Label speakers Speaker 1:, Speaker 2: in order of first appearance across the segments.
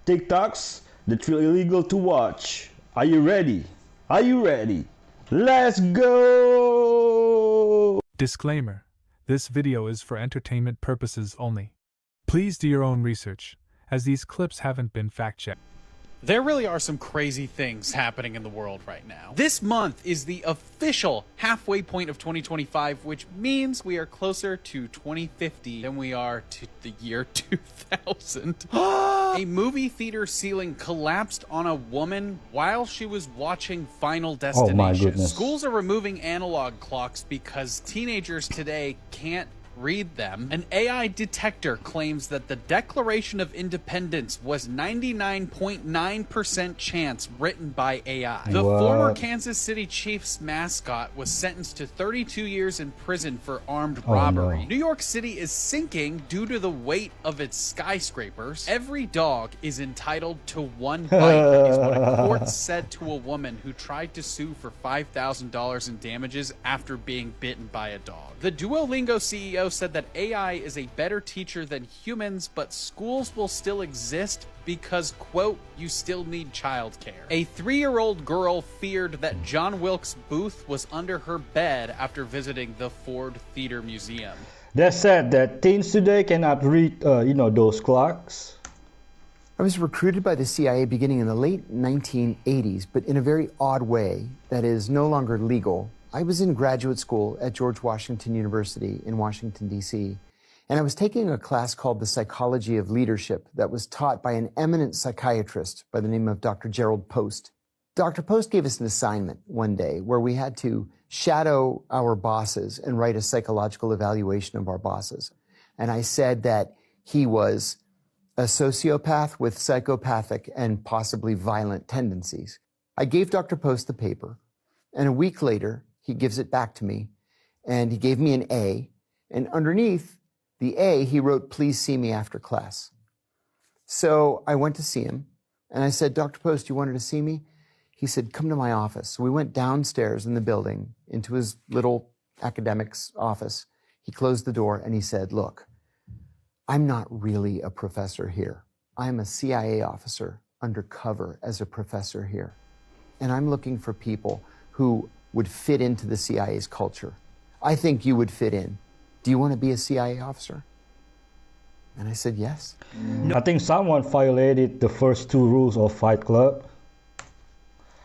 Speaker 1: TikToks that feel illegal to watch. Are you ready? Are you ready? Let's go!
Speaker 2: Disclaimer: this video is for entertainment purposes only. Please do your own research, as these clips haven't been fact-checked.
Speaker 3: There really are some crazy things happening in the world right now. This month is the official halfway point of 2025, which means we are closer to 2050 than we are to the year 2000. A movie theater ceiling collapsed on a woman while she was watching Final Destination.
Speaker 1: Oh my goodness.
Speaker 3: Schools are removing analog clocks because teenagers today can't read them. An AI detector claims that the Declaration of Independence was 99.9% chance written by AI. The former Kansas City Chiefs mascot was sentenced to 32 years in prison for armed robbery.
Speaker 1: No.
Speaker 3: New York City is sinking due to the weight of its skyscrapers. Every dog is entitled to one bite, is what a court said to a woman who tried to sue for $5,000 in damages after being bitten by a dog. The Duolingo CEO said that AI is a better teacher than humans, but schools will still exist because, quote, you still need childcare. A 3-year-old girl feared that John Wilkes Booth was under her bed after visiting the Ford Theater Museum.
Speaker 1: That's sad that teens today cannot read, those clocks.
Speaker 4: I was recruited by the CIA beginning in the late 1980s, but in a very odd way that is no longer legal. I was in graduate school at George Washington University in Washington, D.C., and I was taking a class called The Psychology of Leadership that was taught by an eminent psychiatrist by the name of Dr. Gerald Post. Dr. Post gave us an assignment one day where we had to shadow our bosses and write a psychological evaluation of our bosses. And I said that he was a sociopath with psychopathic and possibly violent tendencies. I gave Dr. Post the paper, and a week later, he gives it back to me, and he gave me an A, and underneath the A, he wrote, "Please see me after class." So I went to see him, and I said, "Dr. Post, you wanted to see me?" He said, "Come to my office." So we went downstairs in the building into his little academic's office. He closed the door, and he said, "Look, I'm not really a professor here. I'm a CIA officer undercover as a professor here, and I'm looking for people who would fit into the CIA's culture. I think you would fit in. Do you want to be a CIA officer?" And I said, yes.
Speaker 1: I think someone violated the first 2 rules of Fight Club.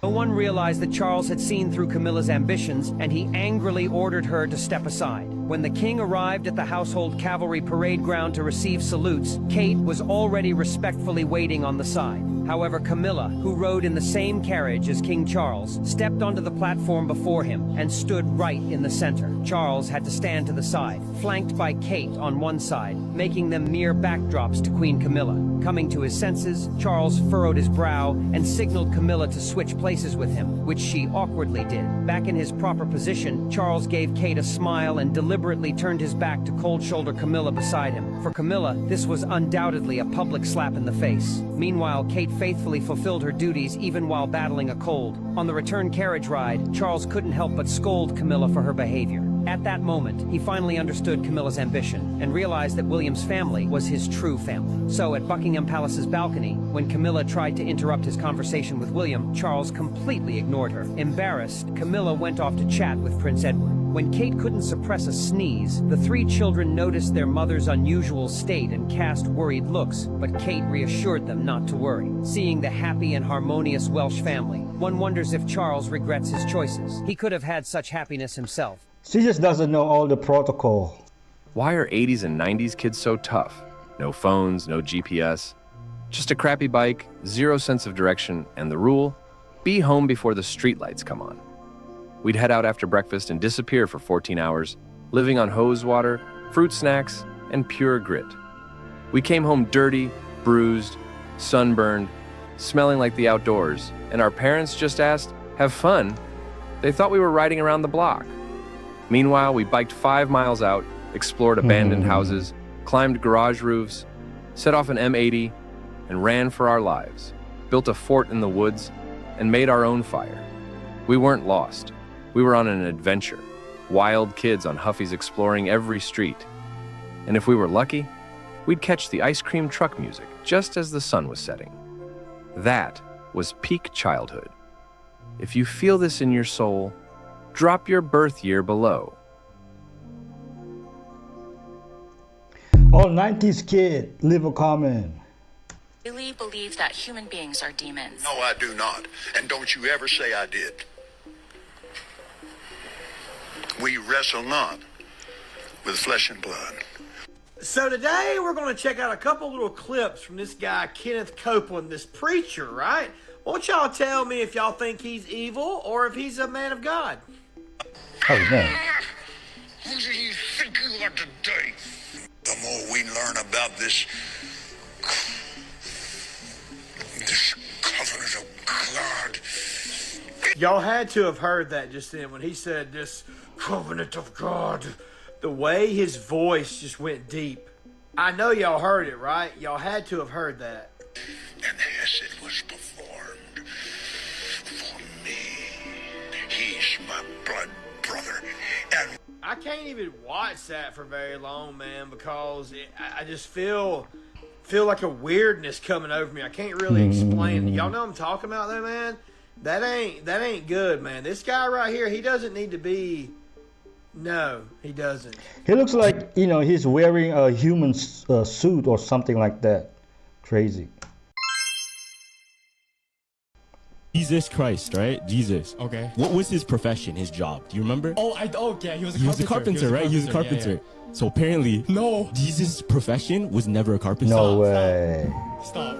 Speaker 5: No one realized that Charles had seen through Camilla's ambitions, and he angrily ordered her to step aside. When the king arrived at the household cavalry parade ground to receive salutes, Kate was already respectfully waiting on the side. However, Camilla, who rode in the same carriage as King Charles, stepped onto the platform before him and stood right in the center. Charles had to stand to the side, flanked by Kate on one side, making them mere backdrops to Queen Camilla. Coming to his senses, Charles furrowed his brow and signaled Camilla to switch places with him, which she awkwardly did. Back in his proper position, Charles gave Kate a smile and deliberately turned his back to cold-shoulder Camilla beside him. For Camilla, this was undoubtedly a public slap in the face. Meanwhile, Kate faithfully fulfilled her duties even while battling a cold. On the return carriage ride, Charles couldn't help but scold Camilla for her behavior. At that moment, he finally understood Camilla's ambition and realized that William's family was his true family. So at Buckingham Palace's balcony, when Camilla tried to interrupt his conversation with William, Charles completely ignored her. Embarrassed, Camilla went off to chat with Prince Edward. When Kate couldn't suppress a sneeze, the 3 children noticed their mother's unusual state and cast worried looks, but Kate reassured them not to worry. Seeing the happy and harmonious Welsh family, one wonders if Charles regrets his choices. He could have had such happiness himself.
Speaker 1: She just doesn't know all the protocol.
Speaker 6: Why are 80s and 90s kids so tough? No phones, no GPS. Just a crappy bike, 0 sense of direction, and the rule, be home before the streetlights come on. We'd head out after breakfast and disappear for 14 hours, living on hose water, fruit snacks, and pure grit. We came home dirty, bruised, sunburned, smelling like the outdoors, and our parents just asked, "Have fun?" They thought we were riding around the block. Meanwhile, we biked 5 miles out, explored abandoned houses, climbed garage roofs, set off an M80, and ran for our lives, built a fort in the woods, and made our own fire. We weren't lost. We were on an adventure, wild kids on Huffy's exploring every street. And if we were lucky, we'd catch the ice cream truck music just as the sun was setting. That was peak childhood. If you feel this in your soul, drop your birth year below.
Speaker 1: All 90s kid, leave a comment.
Speaker 7: Really believe that human beings are demons.
Speaker 8: No, I do not. And don't you ever say I did. We wrestle not with flesh and blood.
Speaker 9: So today we're going to check out a couple little clips from this guy, Kenneth Copeland, this preacher, right? Won't y'all tell me if y'all think he's evil or if he's a man of God?
Speaker 1: Oh, man.
Speaker 8: Who do you think you are today? The more we learn about this covenant of God.
Speaker 9: Y'all had to have heard that just then when he said this covenant of God. The way his voice just went deep. I know y'all heard it, right? Y'all had to have heard that.
Speaker 8: And Hesed was performed for me. He's my blood brother. And
Speaker 9: I can't even watch that for very long, man, because I just feel like a weirdness coming over me. I can't really explain it. Y'all know what I'm talking about, though, man? That ain't good, man. This guy right here, he doesn't need to be. No, he doesn't.
Speaker 1: He looks like, you know, he's wearing a human suit or something like that. Crazy.
Speaker 10: Jesus Christ, right? Jesus.
Speaker 11: Okay.
Speaker 10: What was his profession, his job? Do you remember?
Speaker 11: Okay. He was
Speaker 10: He was a carpenter, right? He was a carpenter.
Speaker 11: Yeah.
Speaker 10: So apparently,
Speaker 11: No.
Speaker 10: Jesus' profession was never a carpenter.
Speaker 1: No way.
Speaker 11: Stop.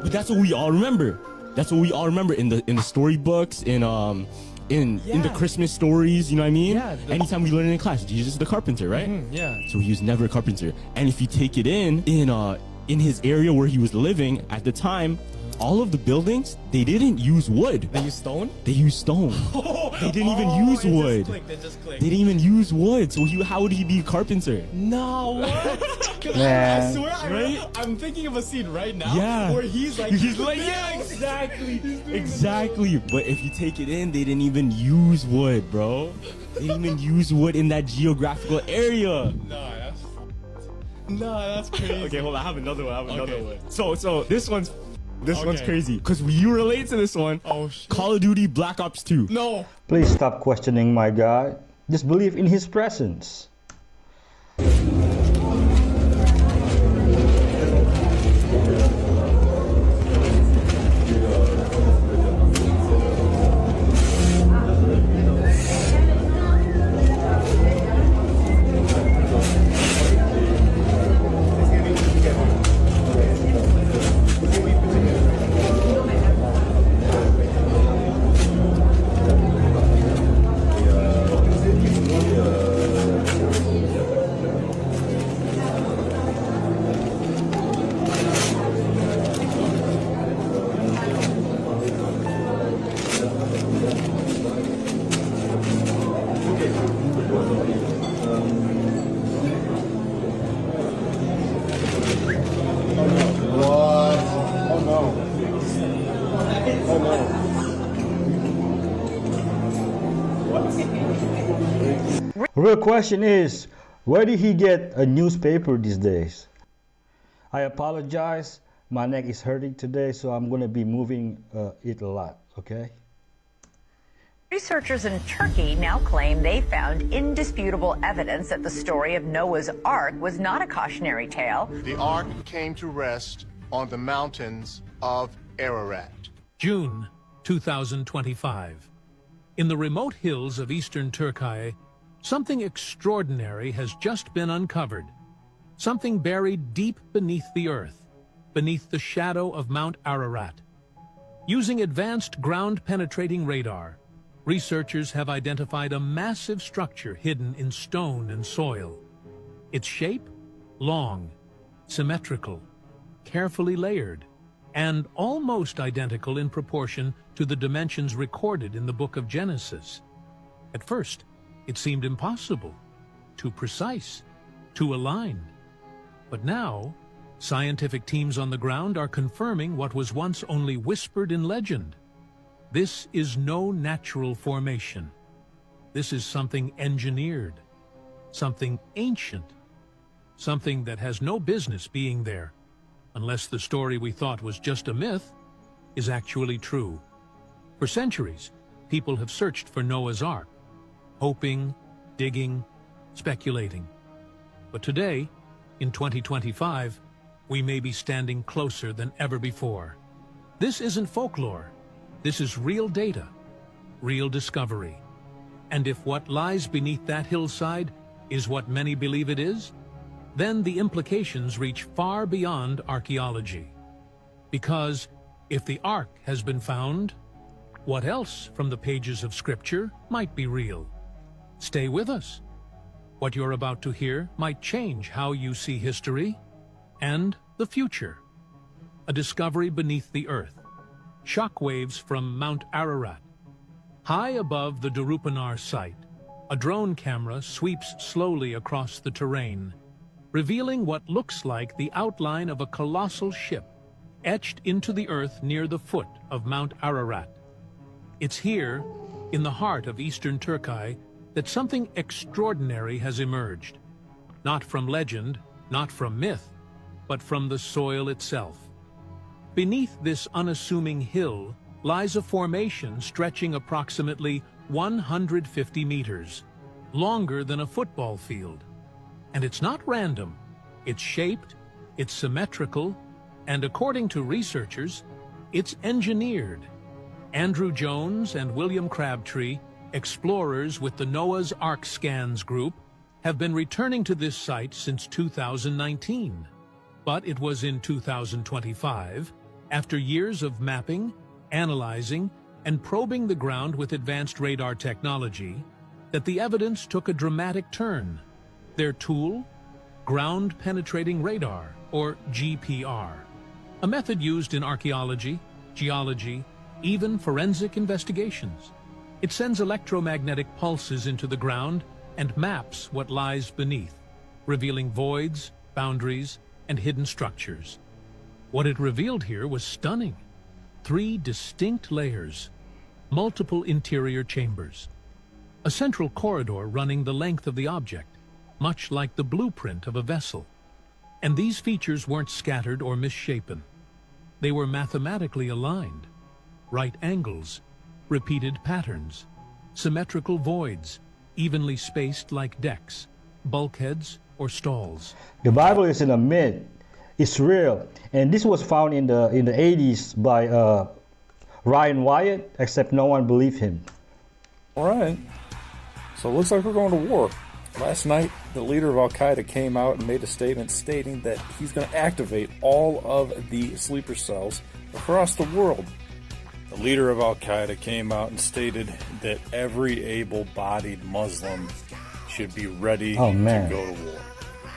Speaker 10: But that's what we all remember. That's what we all remember in the storybooks, in the Christmas stories, you know what I mean?
Speaker 11: Yeah,
Speaker 10: Anytime we learn it in class, Jesus is the carpenter, right?
Speaker 11: Yeah.
Speaker 10: So he was never a carpenter. And if you take it in his area where he was living at the time, all of the buildings, they didn't use wood.
Speaker 11: They use stone?
Speaker 10: They used stone. They didn't even use wood.
Speaker 11: They just clicked.
Speaker 10: They didn't even use wood. So how would he be a carpenter?
Speaker 11: No, what? 'Cause
Speaker 1: Man.
Speaker 11: I swear,
Speaker 10: Right?
Speaker 11: I'm thinking of a scene right now
Speaker 10: Yeah.
Speaker 11: where he's like,
Speaker 10: yeah, exactly. But if you take it in, they didn't even use wood, bro. They didn't even use wood in that geographical area.
Speaker 11: No, that's crazy.
Speaker 10: Okay, hold on. I have another one.
Speaker 11: Okay.
Speaker 10: So this one's
Speaker 11: Okay.
Speaker 10: crazy because you relate to this one.
Speaker 11: Oh, shit.
Speaker 10: Call of Duty Black Ops 2.
Speaker 11: No.
Speaker 1: Please stop questioning my guy. Just believe in his presence. Real question is, where did he get a newspaper these days? I apologize. My neck is hurting today, so I'm going to be moving it a lot, okay?
Speaker 12: Researchers in Turkey now claim they found indisputable evidence that the story of Noah's Ark was not a cautionary tale.
Speaker 13: The Ark came to rest on the mountains of Ararat.
Speaker 14: June 2025. In the remote hills of eastern Turkey, something extraordinary has just been uncovered. Something buried deep beneath the earth, beneath the shadow of Mount Ararat. Using advanced ground-penetrating radar, researchers have identified a massive structure hidden in stone and soil. Its shape? Long, symmetrical, carefully layered, and almost identical in proportion to the dimensions recorded in the book of Genesis. At first, it seemed impossible, too precise, too aligned. But now, scientific teams on the ground are confirming what was once only whispered in legend. This is no natural formation. This is something engineered, something ancient, something that has no business being there, unless the story we thought was just a myth is actually true. For centuries, people have searched for Noah's Ark, hoping, digging, speculating. But today, in 2025, we may be standing closer than ever before. This isn't folklore. This is real data, real discovery. And if what lies beneath that hillside is what many believe it is, then the implications reach far beyond archaeology. Because if the Ark has been found, what else from the pages of Scripture might be real? Stay with us. What you're about to hear might change how you see history and the future. A discovery beneath the earth. Shockwaves from Mount Ararat. High above the Darupanar site, a drone camera sweeps slowly across the terrain, revealing what looks like the outline of a colossal ship etched into the earth near the foot of Mount Ararat. It's here, in the heart of eastern Turkey, that something extraordinary has emerged. Not from legend, not from myth, but from the soil itself. Beneath this unassuming hill lies a formation stretching approximately 150 meters, longer than a football field. And it's not random. It's shaped, it's symmetrical, and according to researchers, it's engineered. Andrew Jones and William Crabtree, explorers with the Noah's Ark Scans group, have been returning to this site since 2019. But it was in 2025, after years of mapping, analyzing, and probing the ground with advanced radar technology, that the evidence took a dramatic turn. Their tool? Ground-penetrating radar, or GPR. A method used in archaeology, geology, even forensic investigations. It sends electromagnetic pulses into the ground and maps what lies beneath, revealing voids, boundaries, and hidden structures. What it revealed here was stunning. 3 distinct layers, multiple interior chambers, a central corridor running the length of the object, much like the blueprint of a vessel. And these features weren't scattered or misshapen. They were mathematically aligned. Right angles, repeated patterns, symmetrical voids, evenly spaced like decks, bulkheads, or stalls.
Speaker 1: The Bible isn't a myth. It's real. And this was found in the 80s by Ryan Wyatt, except no one believed him.
Speaker 15: All right. So it looks like we're going to war. Last night, the leader of Al-Qaeda came out and made a statement stating that he's going to activate all of the sleeper cells across the world. The leader of Al-Qaeda came out and stated that every able-bodied Muslim should be ready to go to war.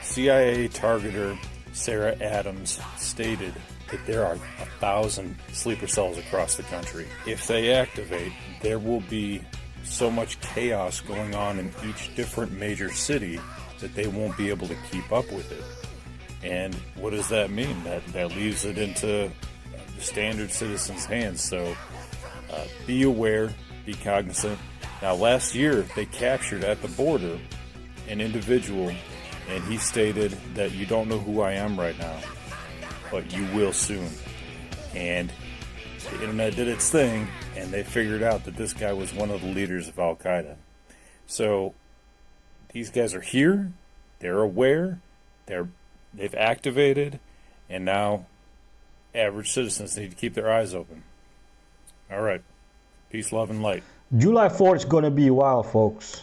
Speaker 15: CIA targeter Sarah Adams stated that there are 1,000 sleeper cells across the country. If they activate, there will be so much chaos going on in each different major city that they won't be able to keep up with it. And what does that mean? That leaves it into the standard citizen's hands. So be aware, be cognizant. Now, last year, they captured at the border an individual, and he stated that you don't know who I am right now, but you will soon. And the internet did its thing, and they figured out that this guy was one of the leaders of Al-Qaeda. So these guys are here, they're aware, they've activated, and now average citizens need to keep their eyes open. All right. Peace, love, and light.
Speaker 1: July 4th is going to be wild, folks.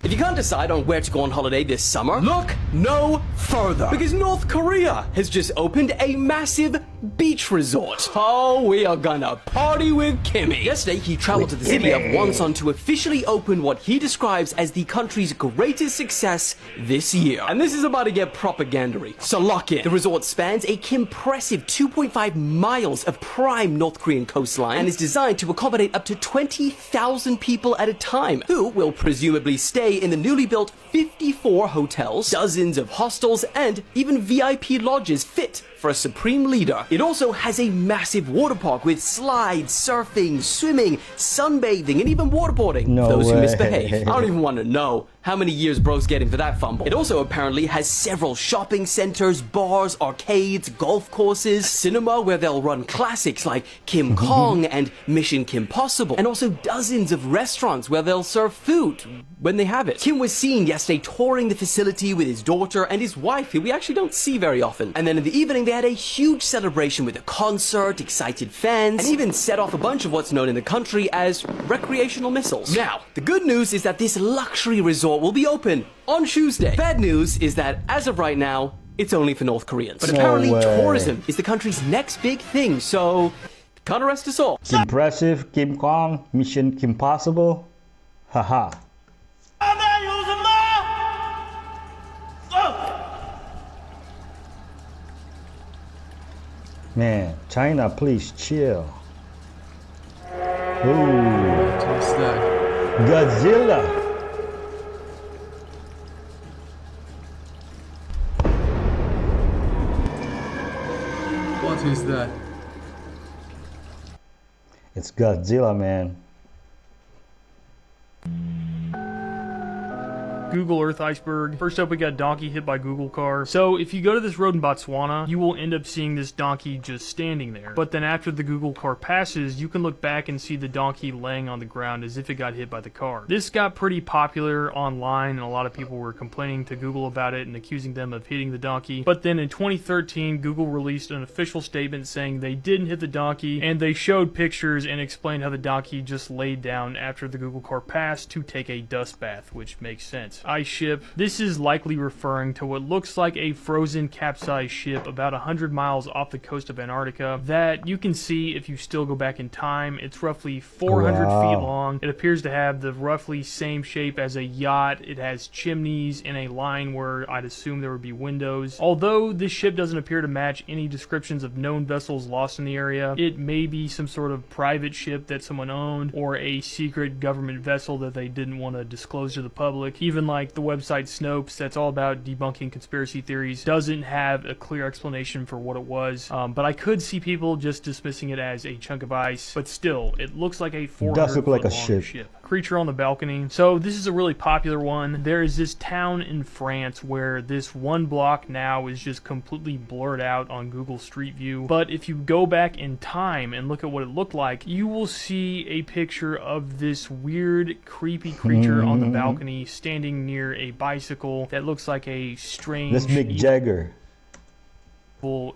Speaker 16: If you can't decide on where to go on holiday this summer, look no further. Because North Korea has just opened a massive beach resort. Oh, we are gonna party with Kimmy. Yesterday, he traveled to the city of Wonsan to officially open what he describes as the country's greatest success this year. And this is about to get propagandary, so lock in. The resort spans a impressive 2.5 miles of prime North Korean coastline and is designed to accommodate up to 20,000 people at a time, who will presumably stay in the newly built 54 hotels, dozens of hostels, and even VIP lodges fit for a supreme leader. It also has a massive water park with slides, surfing, swimming, sunbathing, and even waterboarding.
Speaker 1: No
Speaker 16: Those who
Speaker 1: way.
Speaker 16: misbehave. I don't even want to know how many years bro's getting for that fumble. It also apparently has several shopping centers, bars, arcades, golf courses, cinema where they'll run classics like Kim Kong and Mission Kim Possible, and also dozens of restaurants where they'll serve food when they have it. Kim was seen yesterday touring the facility with his daughter and his wife, who we actually don't see very often. And then in the evening, they had a huge celebration with a concert, excited fans, and even set off a bunch of what's known in the country as recreational missiles. Now, the good news is that this luxury resort will be open on Tuesday. Bad news is that as of right now, it's only for North Koreans. But apparently tourism is the country's next big thing, so can't arrest us all.
Speaker 1: Impressive, Kim Kong, Mission Kim Possible. Haha. Man, China, please chill. Ooh.
Speaker 3: What's that?
Speaker 1: Godzilla.
Speaker 3: What is that?
Speaker 1: It's Godzilla, man.
Speaker 17: Google Earth iceberg. First up, we got donkey hit by Google car. So if you go to this road in Botswana, you will end up seeing this donkey just standing there. But then after the Google car passes, you can look back and see the donkey laying on the ground as if it got hit by the car. This got pretty popular online, and a lot of people were complaining to Google about it and accusing them of hitting the donkey. But then in 2013, Google released an official statement saying they didn't hit the donkey, and they showed pictures and explained how the donkey just laid down after the Google car passed to take a dust bath, which makes sense. Ice ship. This is likely referring to what looks like a frozen capsized ship about 100 miles off the coast of Antarctica that you can see if you still go back in time. It's roughly 400 feet long. It appears to have the roughly same shape as a yacht. It has chimneys in a line where I'd assume there would be windows. Although this ship doesn't appear to match any descriptions of known vessels lost in the area, it may be some sort of private ship that someone owned or a secret government vessel that they didn't want to disclose to the public. Even like the website Snopes, that's all about debunking conspiracy theories, doesn't have a clear explanation for what it was. But I could see people just dismissing it as a chunk of ice. But still, it looks like a 400-foot long ship. Creature on the balcony. So this is a really popular one. There is this town in France where this one block now is just completely blurred out on Google Street View. But if you go back in time and look at what it looked like, you will see a picture of this weird, creepy creature on the balcony standing near a bicycle that looks like a strange...
Speaker 1: That's Mick Jagger.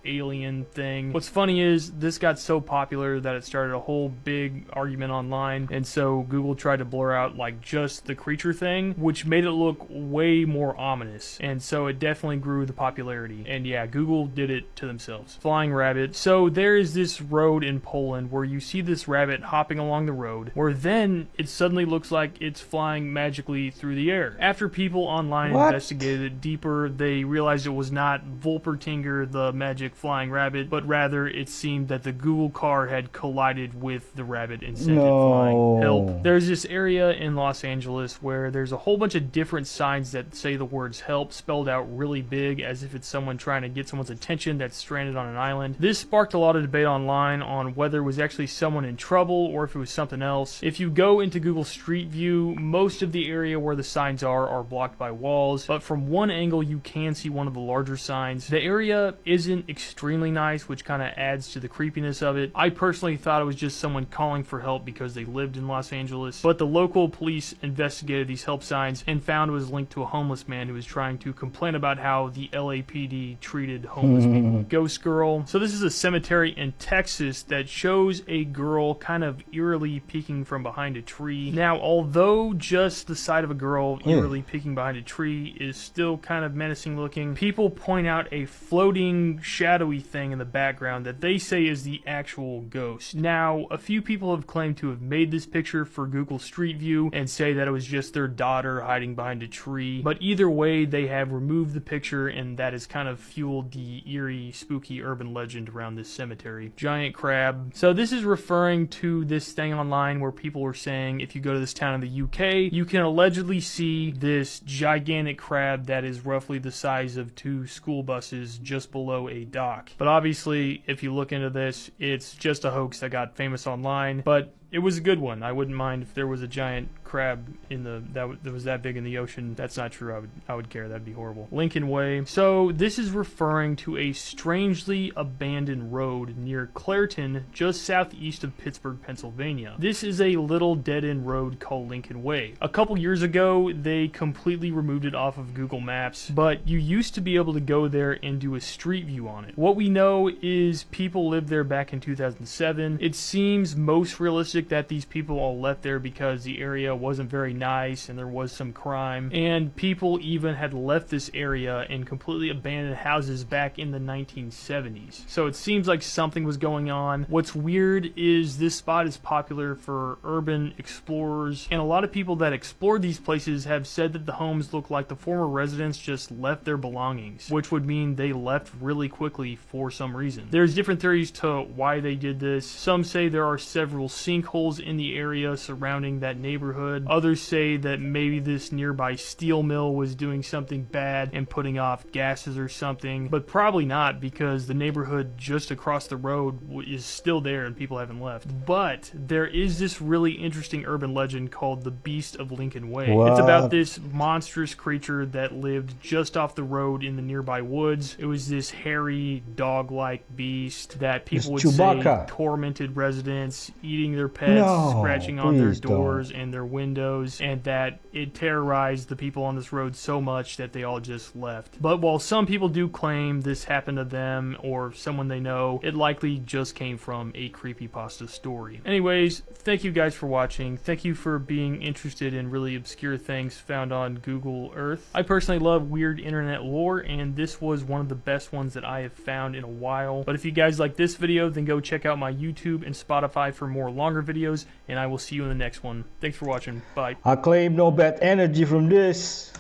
Speaker 17: Alien thing. What's funny is this got so popular that it started a whole big argument online, and so Google tried to blur out like just the creature thing, which made it look way more ominous, and so it definitely grew the popularity. And yeah, Google did it to themselves. Flying rabbit. So there is this road in Poland where you see this rabbit hopping along the road, where then it suddenly looks like it's flying magically through the air. After people online investigated it deeper, they realized it was not Volpertinger, the magic flying rabbit, but rather it seemed that the Google car had collided with the rabbit and sent it flying. Help. There's this area in Los Angeles where there's a whole bunch of different signs that say the words help spelled out really big as if it's someone trying to get someone's attention that's stranded on an island. This sparked a lot of debate online on whether it was actually someone in trouble or if it was something else. If you go into Google Street View, most of the area where the signs are blocked by walls, but from one angle you can see one of the larger signs. The area isn't extremely nice, which kind of adds to the creepiness of it. I personally thought it was just someone calling for help because they lived in Los Angeles, but the local police investigated these help signs and found it was linked to a homeless man who was trying to complain about how the LAPD treated homeless people. Ghost girl. So this is a cemetery in Texas that shows a girl kind of eerily peeking from behind a tree. Now, although just the sight of a girl eerily peeking behind a tree is still kind of menacing looking, people point out a floating shadowy thing in the background that they say is the actual ghost. Now, a few people have claimed to have made this picture for Google Street View and say that it was just their daughter hiding behind a tree, but either way they have removed the picture, and that has kind of fueled the eerie, spooky urban legend around this cemetery. Giant crab. So this is referring to this thing online where people were saying if you go to this town in the UK, you can allegedly see this gigantic crab that is roughly the size of 2 school buses just below below a dock. But obviously, if you look into this, it's just a hoax that got famous online, but it was a good one. I wouldn't mind if there was a giant crab in that was that big in the ocean. That's not true. I would care. That'd be horrible. Lincoln Way. So this is referring to a strangely abandoned road near Clairton, just southeast of Pittsburgh, Pennsylvania. This is a little dead-end road called Lincoln Way. A couple years ago, they completely removed it off of Google Maps, but you used to be able to go there and do a street view on it. What we know is people lived there back in 2007. It seems most realistic that these people all left there because the area wasn't very nice and there was some crime, and people even had left this area and completely abandoned houses back in the 1970s. So it seems like something was going on. What's weird is this spot is popular for urban explorers, and a lot of people that explored these places have said that the homes look like the former residents just left their belongings, which would mean they left really quickly for some reason. There's different theories to why they did this. Some say there are several sinkholes in the area surrounding that neighborhood. Others say that maybe this nearby steel mill was doing something bad and putting off gases or something, but probably not, because the neighborhood just across the road is still there and people haven't left. But there is this really interesting urban legend called the Beast of Lincoln Way.
Speaker 1: What?
Speaker 17: It's about this monstrous creature that lived just off the road in the nearby woods. It was this hairy, dog-like beast that people would
Speaker 1: Chewbacca.
Speaker 17: say tormented residents, eating their pets,
Speaker 1: No,
Speaker 17: scratching on their
Speaker 1: please don't.
Speaker 17: doors and their windows, and that it terrorized the people on this road so much that they all just left. But while some people do claim this happened to them or someone they know, it likely just came from a creepypasta story. Anyways, thank you guys for watching. Thank you for being interested in really obscure things found on Google Earth. I personally love weird internet lore, and this was one of the best ones that I have found in a while. But if you guys like this video, then go check out my YouTube and Spotify for more longer videos, and I will see you in the next one. Thanks for watching. Bye.
Speaker 1: I claim no bad energy from this.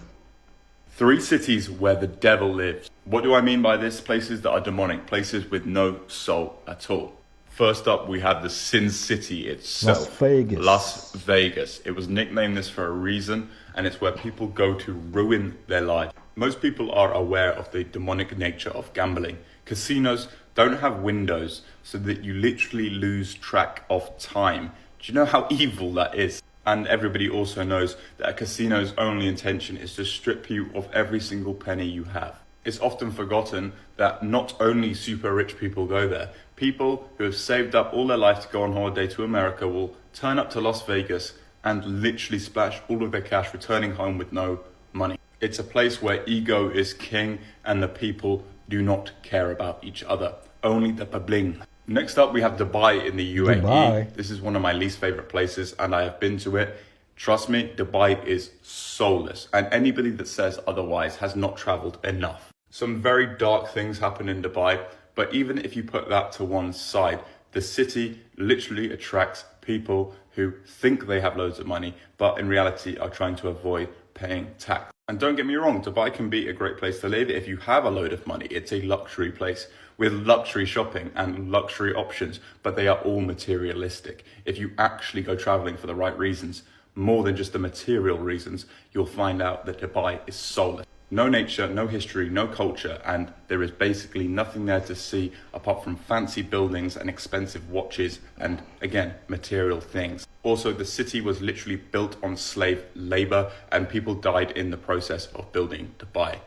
Speaker 18: 3 cities where the devil lives. What do I mean by this? Places that are demonic, places with no soul at all. First up, we have the Sin City itself.
Speaker 1: Las Vegas.
Speaker 18: Las Vegas. It was nicknamed this for a reason, and it's where people go to ruin their life. Most people are aware of the demonic nature of gambling. Casinos don't have windows, so that you literally lose track of time. Do you know how evil that is? And everybody also knows that a casino's only intention is to strip you of every single penny you have. It's often forgotten that not only super rich people go there, people who have saved up all their life to go on holiday to America will turn up to Las Vegas and literally splash all of their cash, returning home with no money. It's a place where ego is king and the people do not care about each other, only the pabling. Next up, we have Dubai in the UAE.
Speaker 1: Dubai.
Speaker 18: This is one of my least favorite places, and I have been to it. Trust me, Dubai is soulless, and anybody that says otherwise has not traveled enough. Some very dark things happen in Dubai, but even if you put that to one side, the city literally attracts people who think they have loads of money, but in reality are trying to avoid paying tax. And don't get me wrong, Dubai can be a great place to live if you have a load of money. It's a luxury place with luxury shopping and luxury options, but they are all materialistic. If you actually go traveling for the right reasons, more than just the material reasons, you'll find out that Dubai is soulless. No nature, no history, no culture, and there is basically nothing there to see apart from fancy buildings and expensive watches and, again, material things. Also, the city was literally built on slave labor and people died in the process of building Dubai.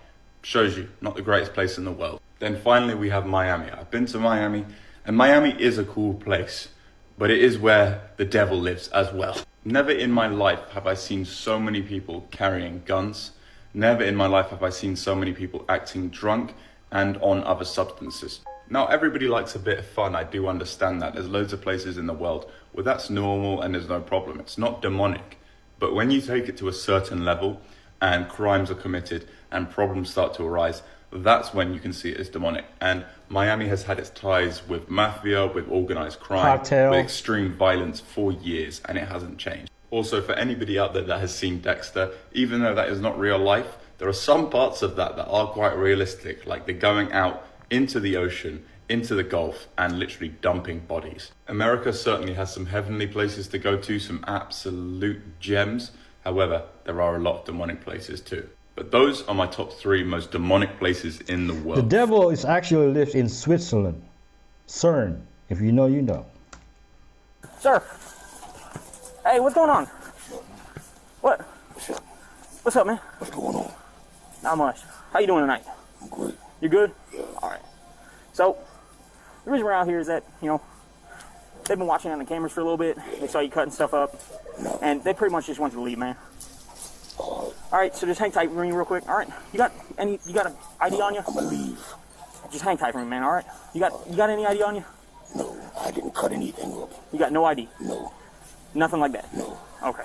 Speaker 18: Shows you, not the greatest place in the world. Then finally we have Miami. I've been to Miami, and Miami is a cool place, but it is where the devil lives as well. Never in my life have I seen so many people carrying guns. Never in my life have I seen so many people acting drunk and on other substances. Now, everybody likes a bit of fun. I do understand that. There's loads of places in the world where that's normal and there's no problem. It's not demonic. But when you take it to a certain level and crimes are committed and problems start to arise, that's when you can see it as demonic. And Miami has had its ties with mafia, with organized crime,
Speaker 1: Cartel.
Speaker 18: with extreme violence for years, and it hasn't changed. Also, for anybody out there that has seen Dexter, even though that is not real life, there are some parts of that that are quite realistic, like the going out into the ocean, into the Gulf, and literally dumping bodies. America certainly has some heavenly places to go to, some absolute gems. However, there are a lot of demonic places too. But those are my top 3 most demonic places in the world.
Speaker 1: The devil is actually lives in Switzerland. CERN. If you know, you know.
Speaker 19: Sir. Hey, what's going on? What? What's up, man?
Speaker 20: What's going on?
Speaker 19: Not much. How you doing tonight?
Speaker 20: I'm good.
Speaker 19: You good?
Speaker 20: Yeah.
Speaker 19: All right. So, the reason we're out here is that, you know, they've been watching on the cameras for a little bit. They saw you cutting stuff up.
Speaker 20: No.
Speaker 19: And they pretty much just want you to leave, man. All right, so just hang tight for me real quick. All right. You got an ID on you?
Speaker 20: I'm gonna leave.
Speaker 19: Just hang tight for me, man, all right? You got any ID on you?
Speaker 20: No, I didn't cut anything up.
Speaker 19: You got no ID?
Speaker 20: No.
Speaker 19: Nothing like that?
Speaker 20: No.
Speaker 19: Okay.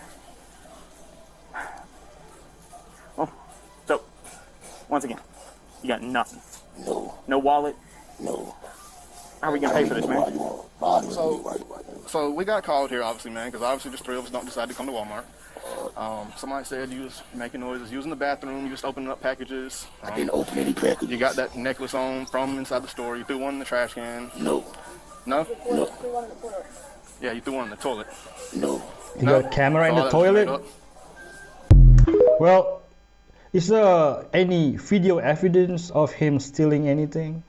Speaker 19: Well, so, once again, you got nothing?
Speaker 20: No.
Speaker 19: No wallet?
Speaker 20: No.
Speaker 19: How are we gonna pay for this, man?
Speaker 21: So we got called here, obviously, man, because obviously just 3 of us don't decide to come to Walmart. Somebody said you was making noises, using the bathroom, you just opening up packages.
Speaker 20: I didn't open any packages.
Speaker 21: You got that necklace on from inside the store. You threw one in the trash can.
Speaker 20: No.
Speaker 21: No?
Speaker 20: No.
Speaker 21: Yeah, you threw one in the toilet.
Speaker 20: No.
Speaker 1: You got a camera in the toilet? Well, is there any video evidence of him stealing anything?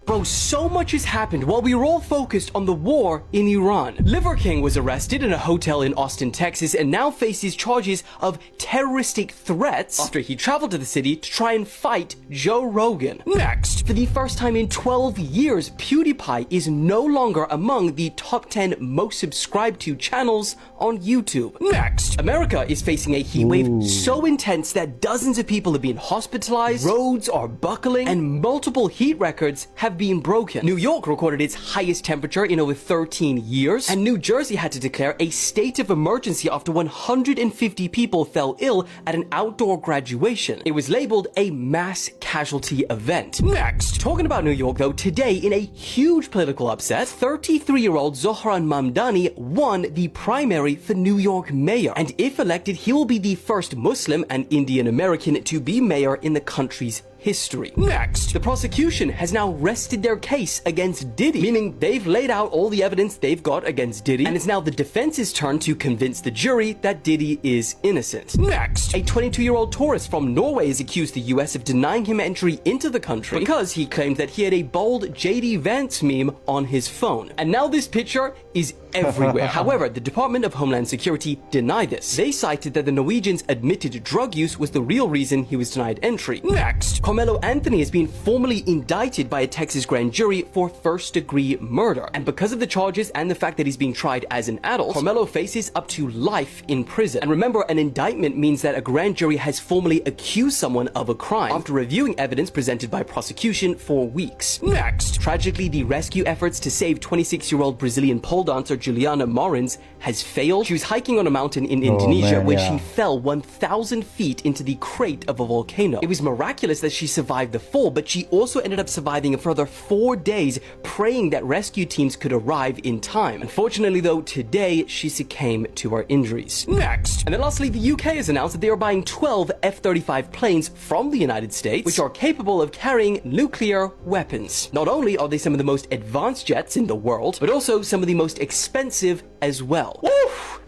Speaker 16: Bro, so much has happened while we were all focused on the war in Iran. Liver King was arrested in a hotel in Austin, Texas, and now faces charges of terroristic threats after he traveled to the city to try and fight Joe Rogan. Next, for the first time in 12 years, PewDiePie is no longer among the top 10 most subscribed to channels on YouTube. Next, America is facing a heat wave so intense that dozens of people have been hospitalized, roads are buckling, and multiple heat records have been broken. New York recorded its highest temperature in over 13 years, and New Jersey had to declare a state of emergency after 150 people fell ill at an outdoor graduation. It was labeled a mass casualty event. Next, talking about New York though, today in a huge political upset, 33-year-old Zohran Mamdani won the primary for New York mayor, and if elected, he will be the first Muslim and Indian American to be mayor in the country's history. Next, the prosecution has now rested their case against Diddy, meaning they've laid out all the evidence they've got against Diddy, and it's now the defense's turn to convince the jury that Diddy is innocent. Next, a 22-year-old tourist from Norway has accused the US of denying him entry into the country because he claimed that he had a bold JD Vance meme on his phone. And now this picture is everywhere. However, the Department of Homeland Security denied this. They cited that the Norwegian's admitted drug use was the real reason he was denied entry. Next, Carmelo Anthony has been formally indicted by a Texas grand jury for first-degree murder. And because of the charges and the fact that he's being tried as an adult, Carmelo faces up to life in prison. And remember, an indictment means that a grand jury has formally accused someone of a crime after reviewing evidence presented by prosecution for weeks. Next, tragically, the rescue efforts to save 26-year-old Brazilian pole dancer Juliana Morins has failed. She was hiking on a mountain in Indonesia when she fell 1,000 feet into the crate of a volcano. It was miraculous that she survived the fall, but she also ended up surviving a further 4 days, praying that rescue teams could arrive in time. Unfortunately though, today she succumbed to her injuries. Next, and then lastly, the UK has announced that they are buying 12 F-35 planes from the United States, which are capable of carrying nuclear weapons. Not only are they some of the most advanced jets in the world, but also some of the most expensive as well. Woo!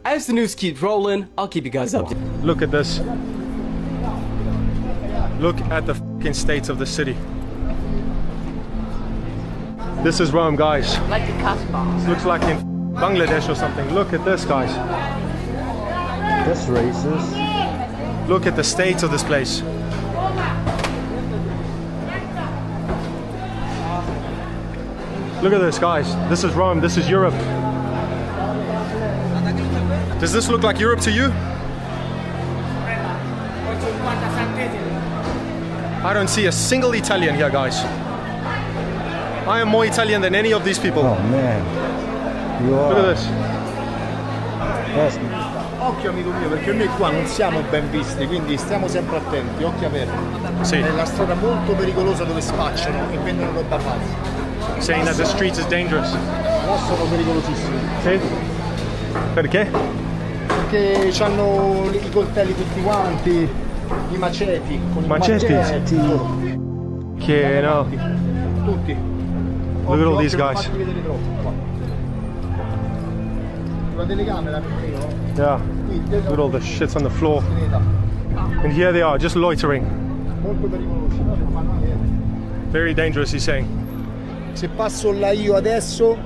Speaker 16: As the news keeps rolling, I'll keep you guys updated.
Speaker 22: Look at this. Look at the fucking state of the city. This is Rome, guys.
Speaker 23: Like the Casbah.
Speaker 22: Looks like in Bangladesh or something. Look at this, guys.
Speaker 1: That's racist.
Speaker 22: Look at the state of this place. Look at this, guys. This is Rome. This is Europe. Does this look like Europe to you? I don't see a single Italian here, guys. I am more Italian than any of these people.
Speaker 1: Oh man. You are.
Speaker 22: Look at this.
Speaker 1: Yes.
Speaker 24: Occhio amico mio, perché noi qua non siamo ben visti, quindi stiamo sempre attenti, occhi aperti.
Speaker 22: Sì.
Speaker 24: È la strada molto pericolosa dove spacciano e vendono roba falsa.
Speaker 22: Saying that the street is dangerous.
Speaker 24: No, sono pericolosissimi.
Speaker 22: Sì. Perché?
Speaker 24: Perché hanno i coltelli tutti quanti, i maceti. Con
Speaker 22: Maceti? Che no.
Speaker 24: Tutti.
Speaker 22: Look at all these guys.
Speaker 24: La telecamera,
Speaker 22: Yeah. Look at all the shits on the floor. And here they are, just loitering. Very dangerous, he's saying.
Speaker 24: Se passo là io adesso,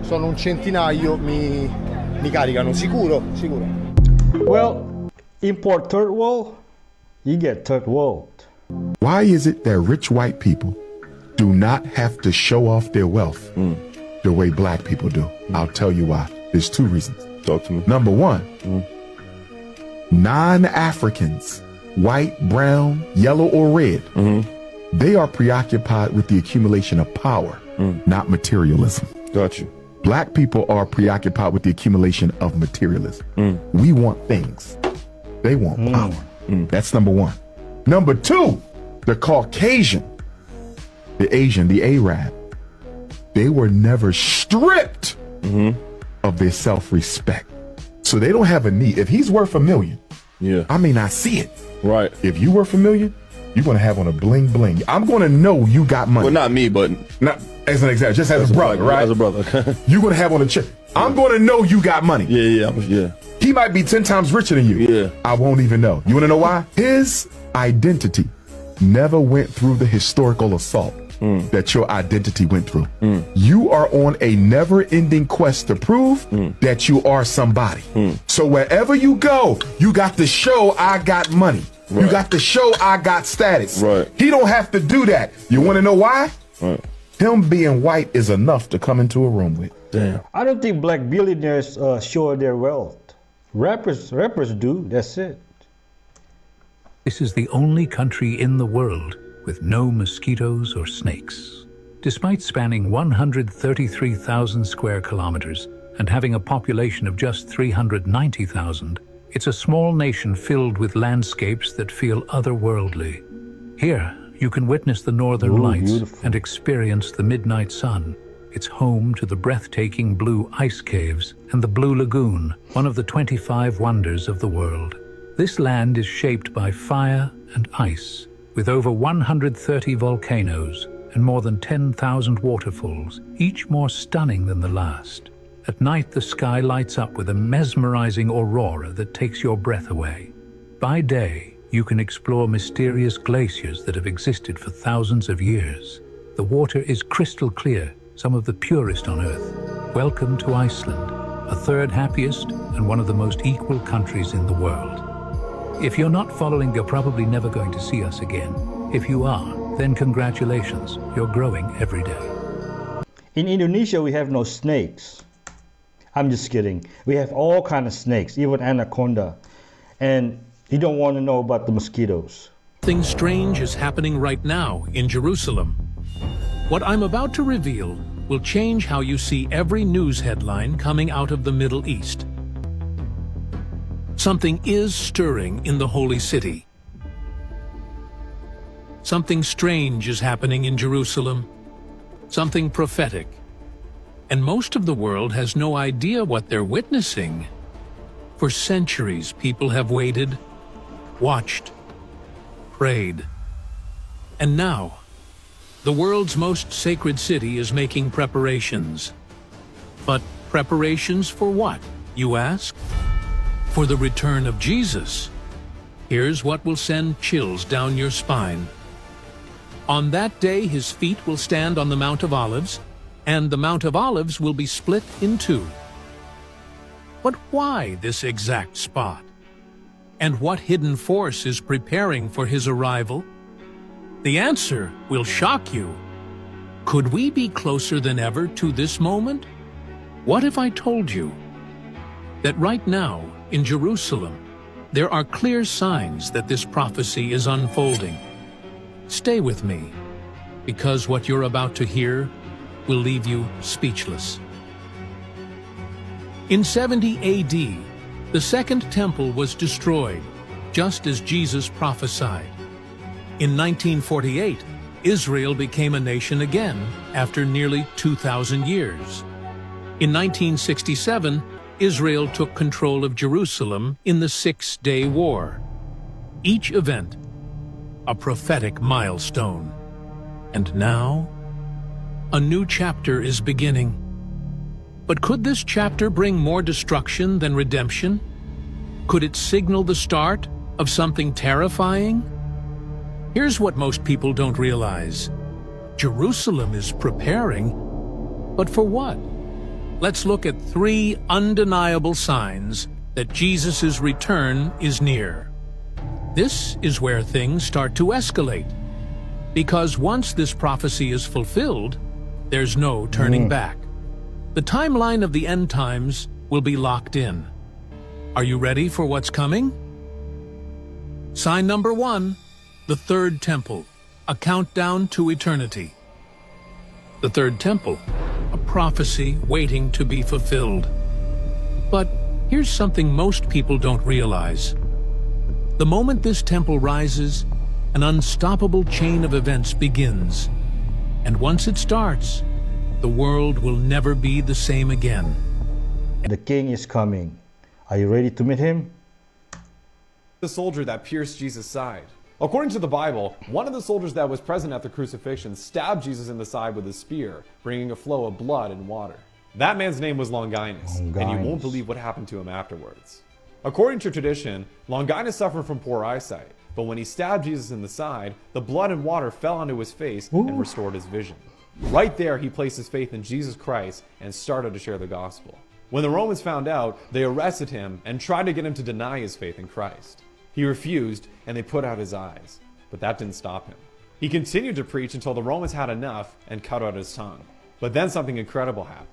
Speaker 24: sono un centinaio, mi caricano, sicuro, sicuro.
Speaker 1: Well, import third world, you get third world.
Speaker 2: Why is it that rich white people do not have to show off their wealth the way black people do? I'll tell you why. There's two reasons.
Speaker 4: Talk to me.
Speaker 2: Number one, non-Africans, white, brown, yellow, or red, they are preoccupied with the accumulation of power, not materialism.
Speaker 4: Got you.
Speaker 2: Black people are preoccupied with the accumulation of materialism. We want things. They want power. That's number one. Number two, the Caucasian, the Asian, the Arab, they were never stripped of their self-respect. So they don't have a need. If he's worth $1 million, I may not see it.
Speaker 4: Right.
Speaker 2: If you worth $1 million, you're going to have on a bling bling. I'm going to know you got money.
Speaker 4: Well, not me, but
Speaker 2: not as an example, just as a brother, right?
Speaker 4: As a brother.
Speaker 2: You're going to have on a check. I'm going to know you got money.
Speaker 4: Yeah.
Speaker 2: He might be 10 times richer than you.
Speaker 4: Yeah.
Speaker 2: I won't even know. You want to know why? His identity never went through the historical assault that your identity went through. You are on a never-ending quest to prove that you are somebody. So wherever you go, you got to show I got money.
Speaker 4: Right.
Speaker 2: You got to show I got status.
Speaker 4: Right.
Speaker 2: He don't have to do that. You want to know why?
Speaker 4: Right.
Speaker 2: Him being white is enough to come into a room with.
Speaker 4: Damn.
Speaker 1: I don't think black billionaires show their wealth. Rappers do. That's it.
Speaker 5: This is the only country in the world with no mosquitoes or snakes. Despite spanning 133,000 square kilometers and having a population of just 390,000, it's a small nation filled with landscapes that feel otherworldly. Here, you can witness the northern lights and experience the midnight sun. It's home to the breathtaking blue ice caves and the Blue Lagoon, one of the 25 wonders of the world. This land is shaped by fire and ice, with over 130 volcanoes and more than 10,000 waterfalls, each more stunning than the last. At night, the sky lights up with a mesmerizing aurora that takes your breath away. By day, you can explore mysterious glaciers that have existed for thousands of years. The water is crystal clear, some of the purest on Earth. Welcome to Iceland, a third happiest and one of the most equal countries in the world. If you're not following, you're probably never going to see us again. If you are, then congratulations, you're growing every day.
Speaker 1: In Indonesia, we have no snakes. I'm just kidding. We have all kinds of snakes, even anaconda. And you don't want to know about the mosquitoes.
Speaker 14: Something strange is happening right now in Jerusalem. What I'm about to reveal will change how you see every news headline coming out of the Middle East. Something is stirring in the Holy City. Something strange is happening in Jerusalem. Something prophetic. And most of the world has no idea what they're witnessing. For centuries, people have waited, watched, prayed. And now, the world's most sacred city is making preparations. But preparations for what, you ask? For the return of Jesus. Here's what will send chills down your spine. On that day, his feet will stand on the Mount of Olives, and the Mount of Olives will be split in two. But why this exact spot? And what hidden force is preparing for his arrival? The answer will shock you. Could we be closer than ever to this moment? What if I told you that right now in Jerusalem, there are clear signs that this prophecy is unfolding? Stay with me, because what you're about to hear will leave you speechless. In 70 AD, the Second Temple was destroyed, just as Jesus prophesied. In 1948, Israel became a nation again after nearly 2,000 years. In 1967, Israel took control of Jerusalem in the Six-Day War. Each event, a prophetic milestone. And now, a new chapter is beginning. But could this chapter bring more destruction than redemption? Could it signal the start Of something terrifying? Here's what most people don't realize. Jerusalem is preparing, but for what? Let's look at 3 undeniable signs that Jesus' return is near. This is where things start to escalate, because once this prophecy is fulfilled, there's no turning back. The timeline of the end times will be locked in. Are you ready for what's coming? Sign number 1, the Third Temple, a countdown to eternity. The Third Temple, a prophecy waiting to be fulfilled. But here's something most people don't realize. The moment this temple rises, an unstoppable chain of events begins. And once it starts, the world will never be the same again.
Speaker 1: The king is coming. Are you ready to meet him?
Speaker 4: The soldier that pierced Jesus' side. According to the Bible, one of the soldiers that was present at the crucifixion stabbed Jesus in the side with a spear, bringing a flow of blood and water. That man's name was Longinus, and you won't believe what happened to him afterwards. According to tradition, Longinus suffered from poor eyesight, but when he stabbed Jesus in the side, the blood and water fell onto his face and restored his vision. Right there, he placed his faith in Jesus Christ and started to share the gospel. When the Romans found out, they arrested him and tried to get him to deny his faith in Christ. He refused, and they put out his eyes, but that didn't stop him. He continued to preach until the Romans had enough and cut out his tongue. But then something incredible happened.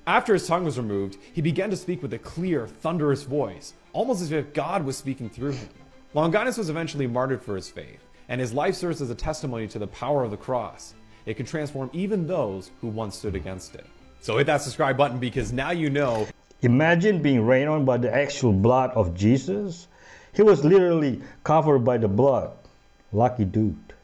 Speaker 4: After his tongue was removed, he began to speak with a clear, thunderous voice, almost as if God was speaking through him. Longinus was eventually martyred for his faith, and his life serves as a testimony to the power of the cross. It can transform even those who once stood against it. So hit that subscribe button, because now you know.
Speaker 1: Imagine being rained on by the actual blood of Jesus. He was literally covered by the blood. Lucky dude.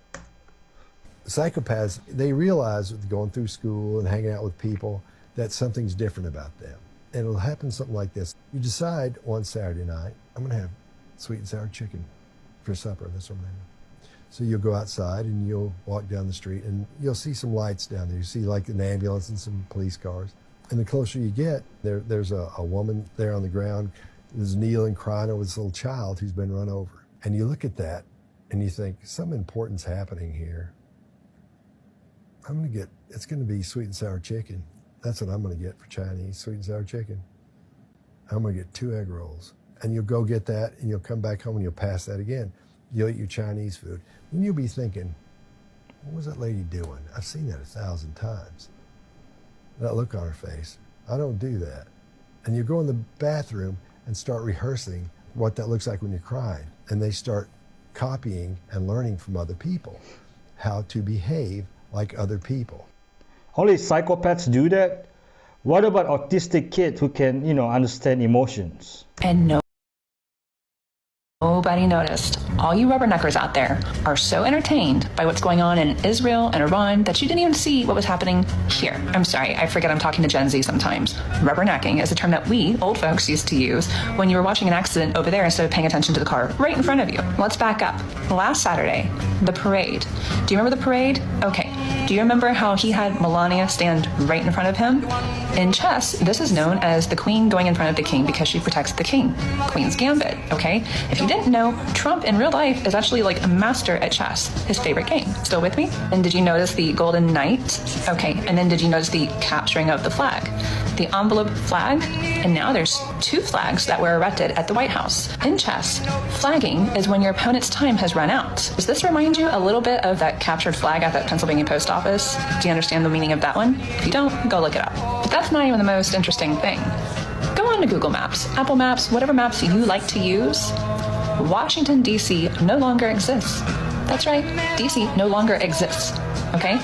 Speaker 6: Psychopaths, they realize with going through school and hanging out with people that something's different about them. And it'll happen something like this. You decide one Saturday night, I'm gonna have sweet and sour chicken for supper. That's what I'm gonna have. So you'll go outside and you'll walk down the street and you'll see some lights down there. You see like an ambulance and some police cars. And the closer you get, there's a woman there on the ground who's kneeling, crying over this little child who's been run over. And you look at that and you think, something important's happening here. It's gonna be sweet and sour chicken. That's what I'm gonna get for Chinese, sweet and sour chicken. I'm gonna get 2 egg rolls. And you'll go get that and you'll come back home and you'll pass that again. You'll eat your Chinese food. Then you'll be thinking, what was that lady doing? I've seen that 1,000 times. That look on her face. I don't do that. And you go in the bathroom and start rehearsing what that looks like when you're crying. And they start copying and learning from other people how to behave like other people.
Speaker 1: Only psychopaths do that? What about autistic kids who can, understand emotions?
Speaker 7: And nobody noticed. All you rubberneckers out there are so entertained by what's going on in Israel and Iran that you didn't even see what was happening here. I'm sorry, I forget I'm talking to Gen Z sometimes. Rubbernecking is a term that we, old folks, used to use when you were watching an accident over there instead of paying attention to the car right in front of you. Let's back up. Last Saturday, the parade. Do you remember the parade? Okay. Do you remember how he had Melania stand right in front of him? In chess, this is known as the queen going in front of the king because she protects the king. Queen's Gambit, okay? If you didn't know, Trump in real life is actually like a master at chess, his favorite game. Still with me? And did you notice the golden knight? Okay, and then did you notice the capturing of the flag? The envelope flag? And now there's 2 flags that were erected at the White House. In chess, flagging is when your opponent's time has run out. Does this remind you a little bit of that captured flag at that Pennsylvania post office? Do you understand the meaning of that one? If you don't, go look it up. But that's not even the most interesting thing. Go on to Google Maps, Apple Maps, whatever maps you like to use. Washington, D.C. no longer exists. That's right, D.C. no longer exists, okay?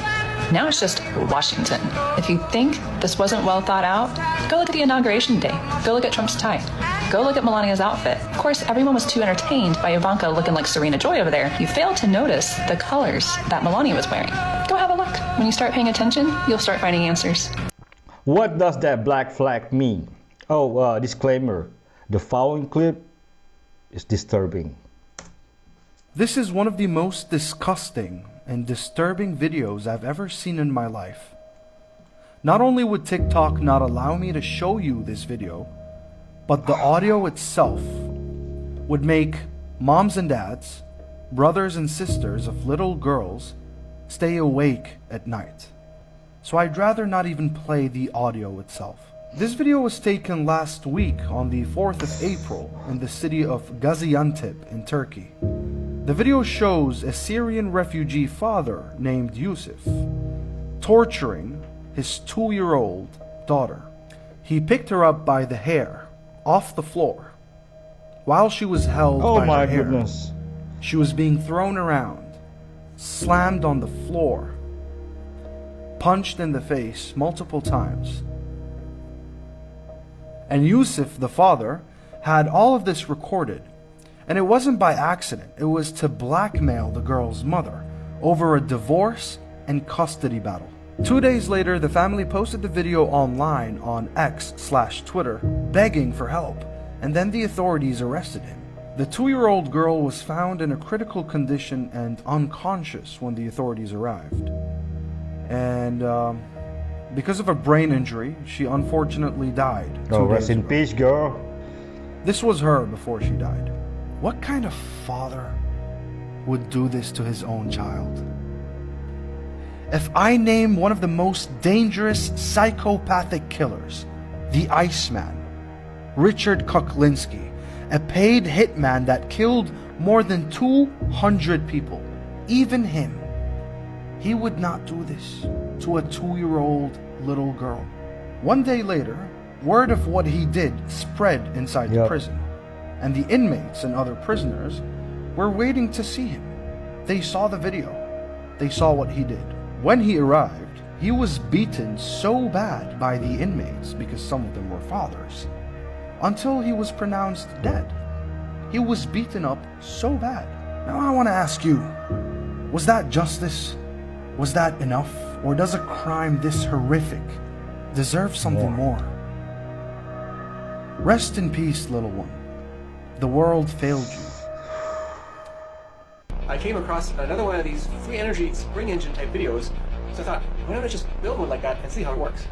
Speaker 7: Now it's just Washington. If you think this wasn't well thought out, go look at the inauguration day. Go look at Trump's tie. Go look at Melania's outfit. Of course, everyone was too entertained by Ivanka looking like Serena Joy over there. You failed to notice the colors that Melania was wearing. Go have a look. When you start paying attention, you'll start finding answers.
Speaker 1: What does that black flag mean? Oh, disclaimer. The following clip is disturbing.
Speaker 23: This is one of the most disgusting and disturbing videos I've ever seen in my life. Not only would TikTok not allow me to show you this video, but the audio itself would make Moms and dads, brothers and sisters of little girls stay awake at night. So I'd rather not even play the audio itself. This video was taken last week on the 4th of April in the city of Gaziantep in Turkey. The video shows a Syrian refugee father named Yusuf torturing his 2-year-old daughter. He picked her up by the hair off the floor. While she was held by
Speaker 1: my
Speaker 23: her hair,
Speaker 1: goodness.
Speaker 23: she was being thrown around, slammed on the floor, punched in the face multiple times. And Yusuf, the father, had all of this recorded. And it wasn't by accident. It was to blackmail the girl's mother over a divorce and custody battle. 2 days later, the family posted the video online on X/Twitter, begging for help, and then the authorities arrested him. The 2-year-old girl was found in a critical condition and unconscious when the authorities arrived. And because of a brain injury, she unfortunately died.
Speaker 1: Oh, rest in peace, girl.
Speaker 23: This was her before she died. What kind of father would do this to his own child? If I name one of the most dangerous psychopathic killers, the Iceman, Richard Kuklinski, a paid hitman that killed more than 200 people, even him, he would not do this to a 2-year-old little girl. 1 day later, word of what he did spread inside the prison, and the inmates and other prisoners were waiting to see him. They saw the video. They saw what he did. When he arrived, he was beaten so bad by the inmates, because some of them were fathers, until he was pronounced dead. He was beaten up so bad. Now I want to ask you, was that justice? Was that enough? Or does a crime this horrific deserve something more? Rest in peace, little one. The world failed you.
Speaker 8: I came across another one of these free energy spring engine type videos, so I thought, why don't I just build one like that and see how it works?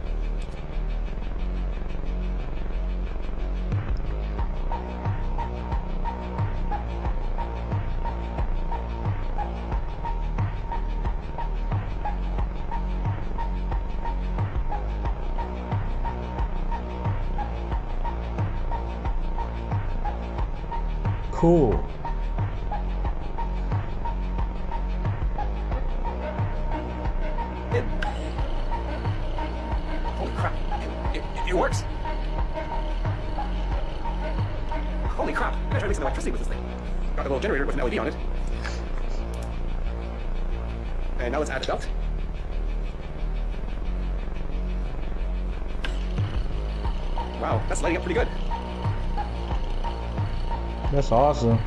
Speaker 1: Cool.
Speaker 8: Holy crap, it works. Holy crap, I'm gonna try to make some electricity with this thing. Got a little generator with an LED on it. And now let's add a belt. Wow, that's lighting up pretty good.
Speaker 1: That's awesome.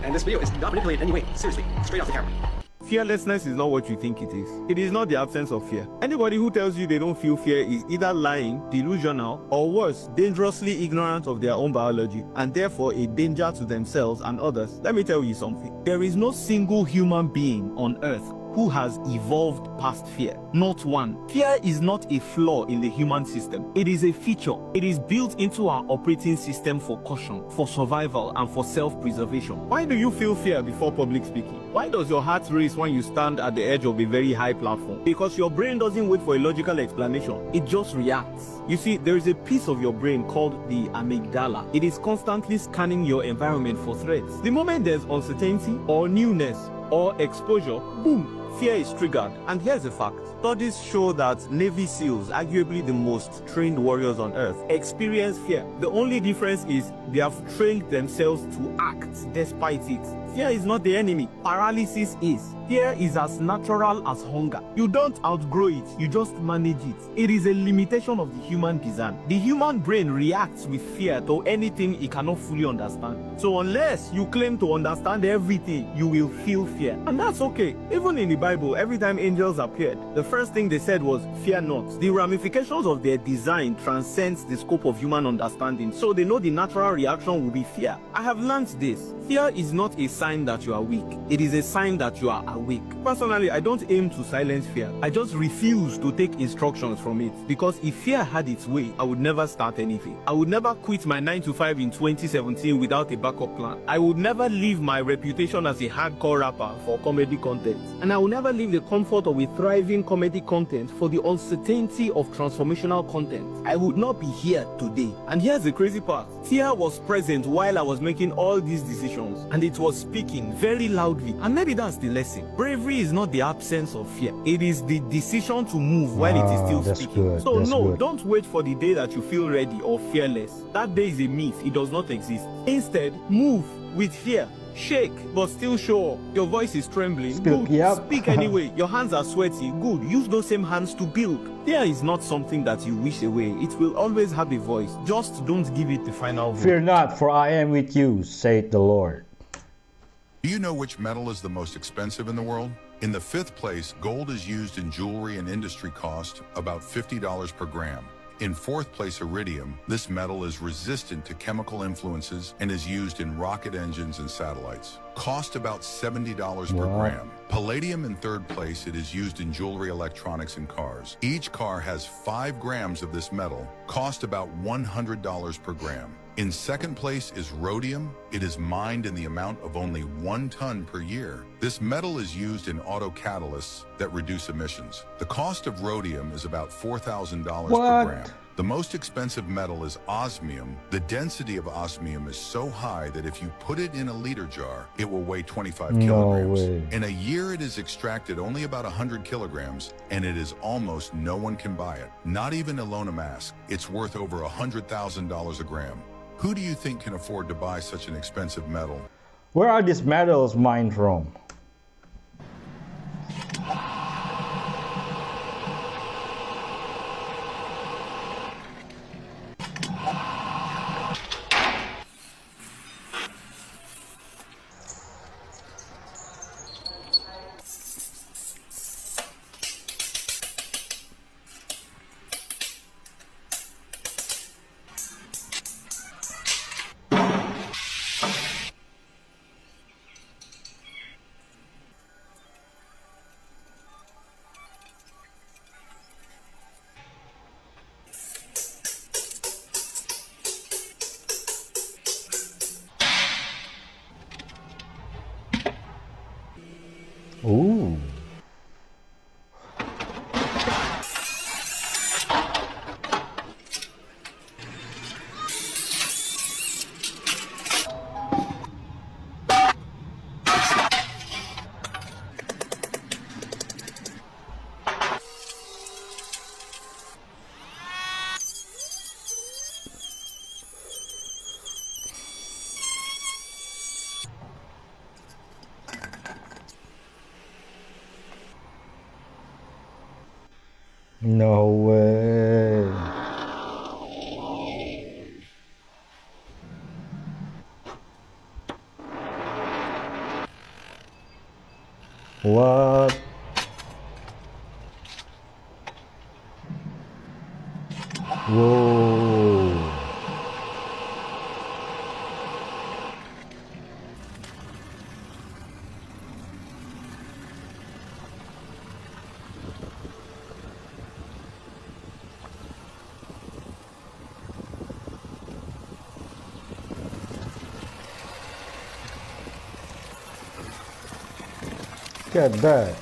Speaker 8: And this video is not manipulated in any way. Seriously, straight off the camera.
Speaker 9: Fearlessness is not what you think it is. It is not the absence of fear. Anybody who tells you they don't feel fear is either lying, delusional, or worse, dangerously ignorant of their own biology, and therefore a danger to themselves and others. Let me tell you something. There is no single human being on earth who has evolved past fear. Not one. Fear is not a flaw in the human system. It is a feature. It is built into our operating system for caution, for survival, and for self-preservation. Why do you feel fear before public speaking? Why does your heart race when you stand at the edge of a very high platform? Because your brain doesn't wait for a logical explanation. It just reacts. You see, there is a piece of your brain called the amygdala. It is constantly scanning your environment for threats. The moment there's uncertainty or newness or exposure, boom, fear is triggered. And here's the fact. Studies show that Navy SEALs, arguably the most trained warriors on earth, experience fear. The only difference is they have trained themselves to act despite it. Fear is not the enemy. Paralysis is. Fear is as natural as hunger. You don't outgrow it, you just manage it. It is a limitation of the human design. The human brain reacts with fear to anything it cannot fully understand. So unless you claim to understand everything, you will feel fear. And that's okay. Even in the Bible, every time angels appeared, the first thing they said was, "Fear not." The ramifications of their design transcends the scope of human understanding, so they know the natural reaction will be fear. I have learned this. Fear is not a sign that you are weak. It is a sign that you are awake. Personally, I don't aim to silence fear. I just refuse to take instructions from it, because if fear had its way, I would never start anything. I would never quit my 9-to-5 in 2017 without a backup plan. I would never leave my reputation as a hardcore rapper for comedy content. And I will never leave the comfort of a thriving comedy content for the uncertainty of transformational content. I would not be here today. And here's the crazy part. Fear was present while I was making all these decisions, and it was speaking very loudly. And maybe that's the lesson. Bravery is not the absence of fear. It is the decision to move while it is still speaking.
Speaker 1: Good.
Speaker 9: So
Speaker 1: That's
Speaker 9: no,
Speaker 1: good.
Speaker 9: don't wait for the day that you feel ready or fearless. That day is a myth. It does not exist. Instead, move with fear. Shake, but still show up. Your voice is trembling. Good. Speak anyway. Your hands are sweaty. Good. Use those same hands to build. Fear is not something that you wish away. It will always have a voice. Just don't give it the final vote.
Speaker 1: Fear not, for I am with you, saith the Lord.
Speaker 10: Do you know which metal is the most expensive in the world? In the 5th place, gold is used in jewelry and industry cost about $50 per gram. In 4th place, iridium, this metal is resistant to chemical influences and is used in rocket engines and satellites. Cost about $70 per gram. Palladium in 3rd place, it is used in jewelry, electronics, and cars. Each car has 5 grams of this metal, cost about $100 per gram. In 2nd place is rhodium. It is mined in the amount of only 1 ton per year. This metal is used in auto catalysts that reduce emissions. The cost of rhodium is about $4,000 per gram. The most expensive metal is osmium. The density of osmium is so high that if you put it in a liter jar, it will weigh 25 kilograms.
Speaker 1: way.
Speaker 10: In a year, it is extracted only about 100 kilograms, and it is almost no one can buy it. Not even Elon Musk. It's worth over $100,000 a gram. Who do you think can afford to buy such an expensive metal?
Speaker 1: Where are these metals mined from? Ooh. No way. What? Whoa. Look at that.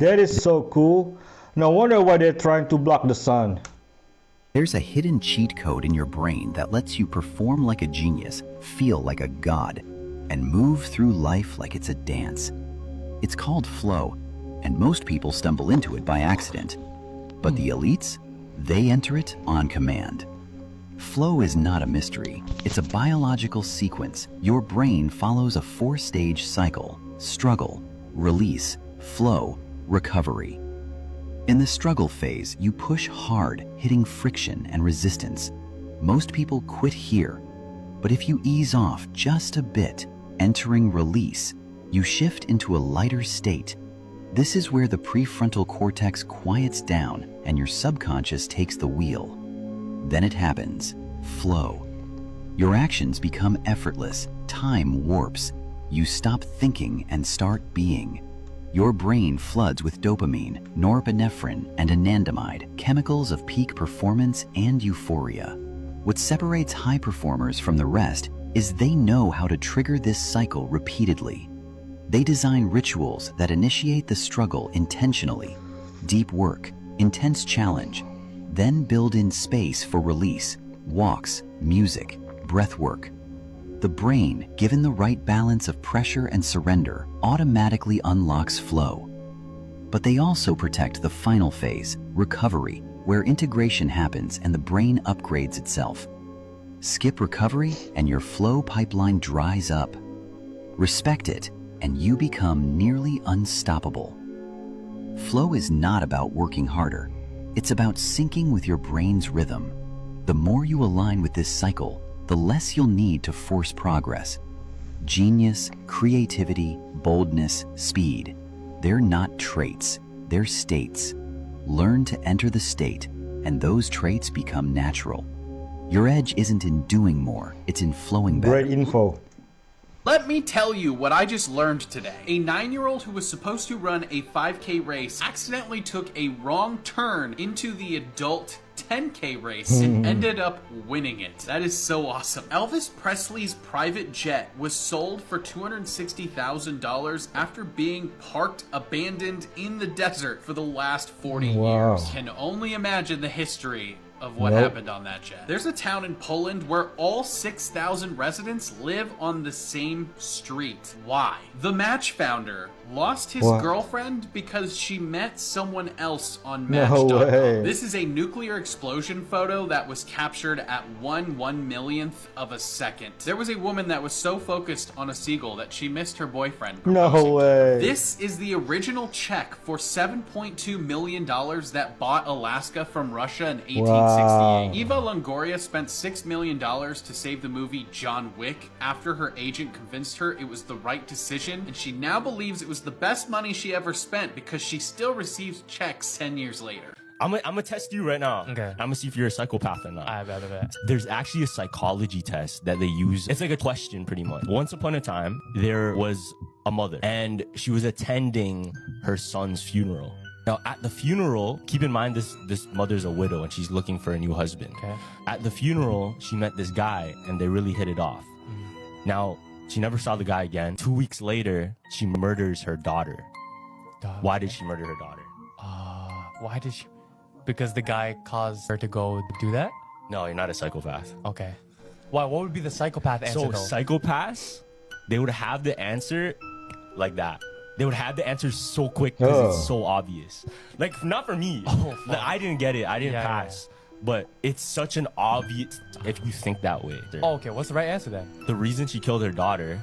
Speaker 1: That is so cool. No wonder why they're trying to block the sun.
Speaker 11: There's a hidden cheat code in your brain that lets you perform like a genius, feel like a god, and move through life like it's a dance. It's called flow, and most people stumble into it by accident. But the elites, they enter it on command. Flow is not a mystery. It's a biological sequence. Your brain follows a 4-stage cycle. struggle, release, flow, recovery. In the struggle phase, you push hard, hitting friction and resistance. Most people quit here, but if you ease off just a bit, entering release, you shift into a lighter state. This is where the prefrontal cortex quiets down and your subconscious takes the wheel. Then it happens, flow. Your actions become effortless, time warps. You stop thinking and start being. Your brain floods with dopamine, norepinephrine, and anandamide, chemicals of peak performance and euphoria. What separates high performers from the rest is they know how to trigger this cycle repeatedly. They design rituals that initiate the struggle intentionally, deep work, intense challenge, then build in space for release, walks, music, breath work. The brain, given the right balance of pressure and surrender, automatically unlocks flow. But they also protect the final phase, recovery, where integration happens and the brain upgrades itself. Skip recovery and your flow pipeline dries up. Respect it, and you become nearly unstoppable. Flow is not about working harder. It's about syncing with your brain's rhythm. The more you align with this cycle, the less you'll need to force progress. Genius, creativity, boldness, speed. They're not traits, they're states. Learn to enter the state, and those traits become natural. Your edge isn't in doing more, it's in flowing better.
Speaker 1: Great info.
Speaker 3: Let me tell you what I just learned today. A 9-year-old who was supposed to run a 5K race accidentally took a wrong turn into the adult 10K race and ended up winning it. That is so awesome. Elvis Presley's private jet was sold for $260,000 after being parked abandoned in the desert for the last 40 years. Can only imagine the history of what happened on that jet. There's a town in Poland where all 6,000 residents live on the same street. Why? The Match founder lost his girlfriend because she met someone else on Match.com.
Speaker 1: No way.
Speaker 3: This is a nuclear explosion photo that was captured at 1/1,000,000th of a second. There was a woman that was so focused on a seagull that she missed her boyfriend.
Speaker 1: No way.
Speaker 3: This is the original check for $7.2 million that bought Alaska from Russia in 1868. Eva Longoria spent $6 million to save the movie John Wick after her agent convinced her it was the right decision, and she now believes it was the best money she ever spent because she still receives checks 10 years later.
Speaker 12: I'm gonna test you right now. Okay. I'm gonna see if you're a psychopath or not. I bet. There's actually a psychology test that they use. It's like a question, pretty much. Once upon a time, there was a mother, and she was attending her son's funeral. Now, at the funeral, keep in mind this mother's a widow, and she's looking for a new husband. Okay. At the funeral, she met this guy, and they really hit it off. Now, she never saw the guy again. 2 weeks later, she murders her daughter. Why did she murder her daughter?
Speaker 13: Why did she? Because the guy caused her to go do that?
Speaker 12: No, you're not a psychopath.
Speaker 13: Okay. Why? What would be the psychopath answer,
Speaker 12: So
Speaker 13: though?
Speaker 12: psychopaths, they would have the answer like that. They would have the answer so quick because it's so obvious. Like, not for me. Like, I didn't get it. I didn't pass. But it's such an obvious if you think that way.
Speaker 13: Okay, what's the right answer then?
Speaker 12: The reason she killed her daughter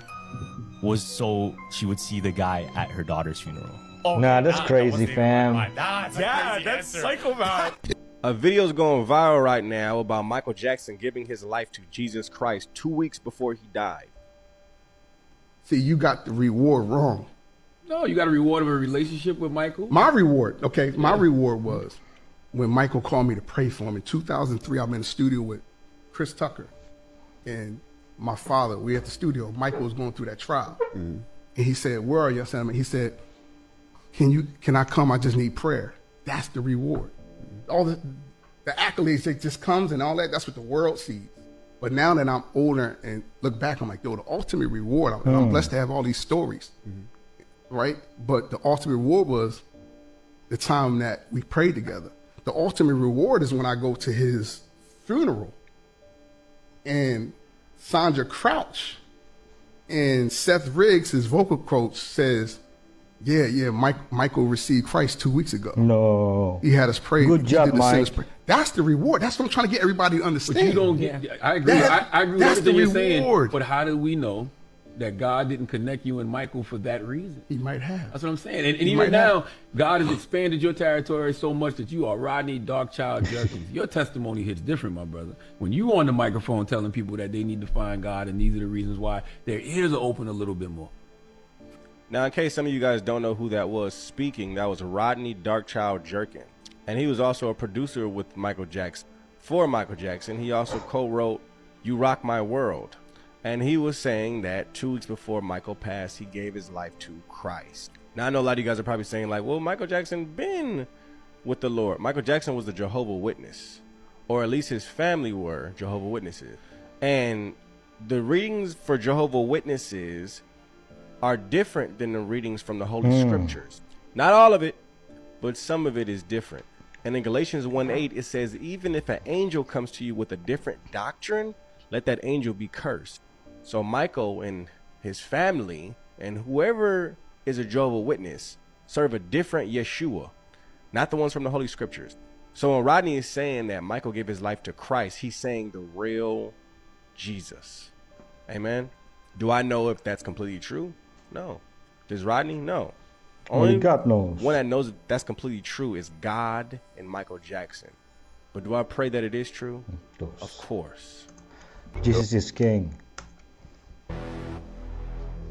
Speaker 12: was so she would see the guy at her daughter's funeral.
Speaker 1: Nah, that's crazy, fam.
Speaker 12: That's psychopath.
Speaker 15: A video's going viral right now about Michael Jackson giving his life to Jesus Christ 2 weeks before he died.
Speaker 24: See, you got the reward wrong.
Speaker 25: No, you got a reward of a relationship with Michael.
Speaker 24: My reward, okay, my reward was when Michael called me to pray for him. In 2003, I'm in the studio with Chris Tucker and my father. We at the studio. Michael was going through that trial. And he said, "Where are you?" I said, he said, can I come? I just need prayer. That's the reward. All the accolades that just comes and all that, that's what the world sees. But now that I'm older and look back, I'm like, yo, the ultimate reward, I'm blessed to have all these stories, right? But the ultimate reward was the time that we prayed together. The ultimate reward is when I go to his funeral and Sandra Crouch and Seth Riggs, his vocal coach, says, Michael received Christ 2 weeks ago.
Speaker 1: No.
Speaker 24: He had us pray.
Speaker 1: Good job, Mike.
Speaker 24: That's the reward. That's what I'm trying to get everybody to understand.
Speaker 25: But you don't get, I agree. I agree with everything you're saying. But how do we know that God didn't connect you and Michael for that reason?
Speaker 24: He might have.
Speaker 25: That's what I'm saying. And
Speaker 24: He
Speaker 25: even
Speaker 24: might
Speaker 25: now,
Speaker 24: have.
Speaker 25: God has expanded your territory so much that you are Rodney Darkchild Jerkins. Your testimony hits different, my brother. When you on the microphone telling people that they need to find God and these are the reasons why, their ears are open a little bit more.
Speaker 15: Now, in case some of you guys don't know who that was speaking, that was Rodney Darkchild Jerkin. And he was also a producer with Michael Jackson. For Michael Jackson, he also co-wrote You Rock My World. And he was saying that 2 weeks before Michael passed, he gave his life to Christ. Now, I know a lot of you guys are probably saying like, well, Michael Jackson been with the Lord. Michael Jackson was the Jehovah's Witness, or at least his family were Jehovah's Witnesses. And the readings for Jehovah's Witnesses are different than the readings from the Holy Scriptures. Not all of it, but some of it is different. And in Galatians 1:8, it says, even if an angel comes to you with a different doctrine, let that angel be cursed. So Michael and his family and whoever is a Jehovah's Witness serve a different Yeshua, not the ones from the Holy Scriptures. So when Rodney is saying that Michael gave his life to Christ, he's saying the real Jesus. Amen. Do I know if that's completely true? No. Does Rodney? No.
Speaker 1: Only God knows.
Speaker 15: One that knows that's completely true is God and Michael Jackson. But do I pray that it is true? Of course.
Speaker 1: Jesus is king.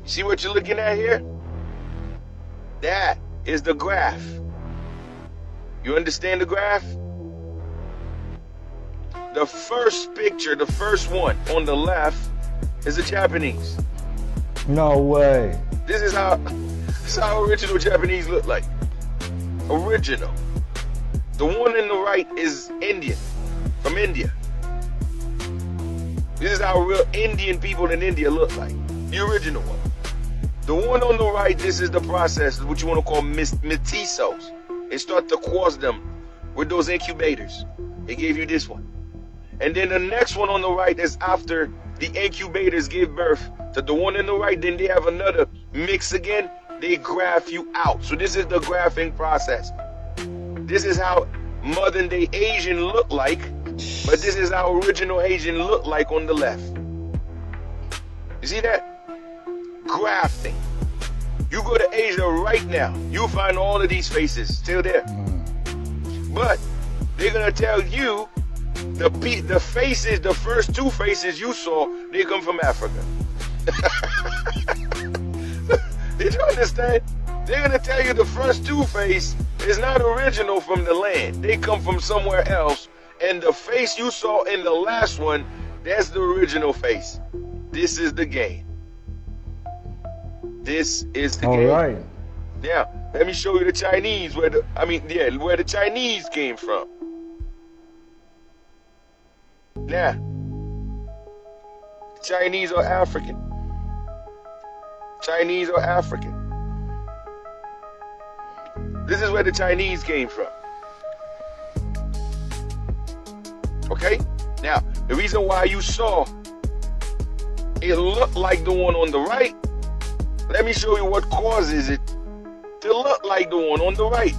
Speaker 17: See what you're looking at here? That is the graph. You understand the graph? The first picture, the first one on the left is the Japanese.
Speaker 1: No way.
Speaker 17: This is how original Japanese look like. Original. The one in the right is Indian, from India. This is how real Indian people in India look like. The original one. The one on the right, this is the process, what you want to call mestizos. They start to cross them with those incubators. They gave you this one. And then the next one on the right is after the incubators give birth to the one on the right. Then they have another mix again. They graph you out. So this is the graphing process. This is how modern day Asian look like, but this is how original Asian look like on the left. You see that? Grafting. You go to Asia right now, you'll find all of these faces still there. But they're gonna tell you the faces, the first two faces you saw, they come from Africa. Did you understand? They're gonna tell you the first two face is not original from the land. They come from somewhere else. And the face you saw in the last one, that's the original face. This is the game. This is the game.
Speaker 1: All right.
Speaker 17: Now, let me show you the Chinese, where the Chinese came from. Now, Chinese are African. Chinese are African. This is where the Chinese came from. Okay? Now, the reason why you saw it look like the one on the right, let me show you what causes it to look like the one on the right.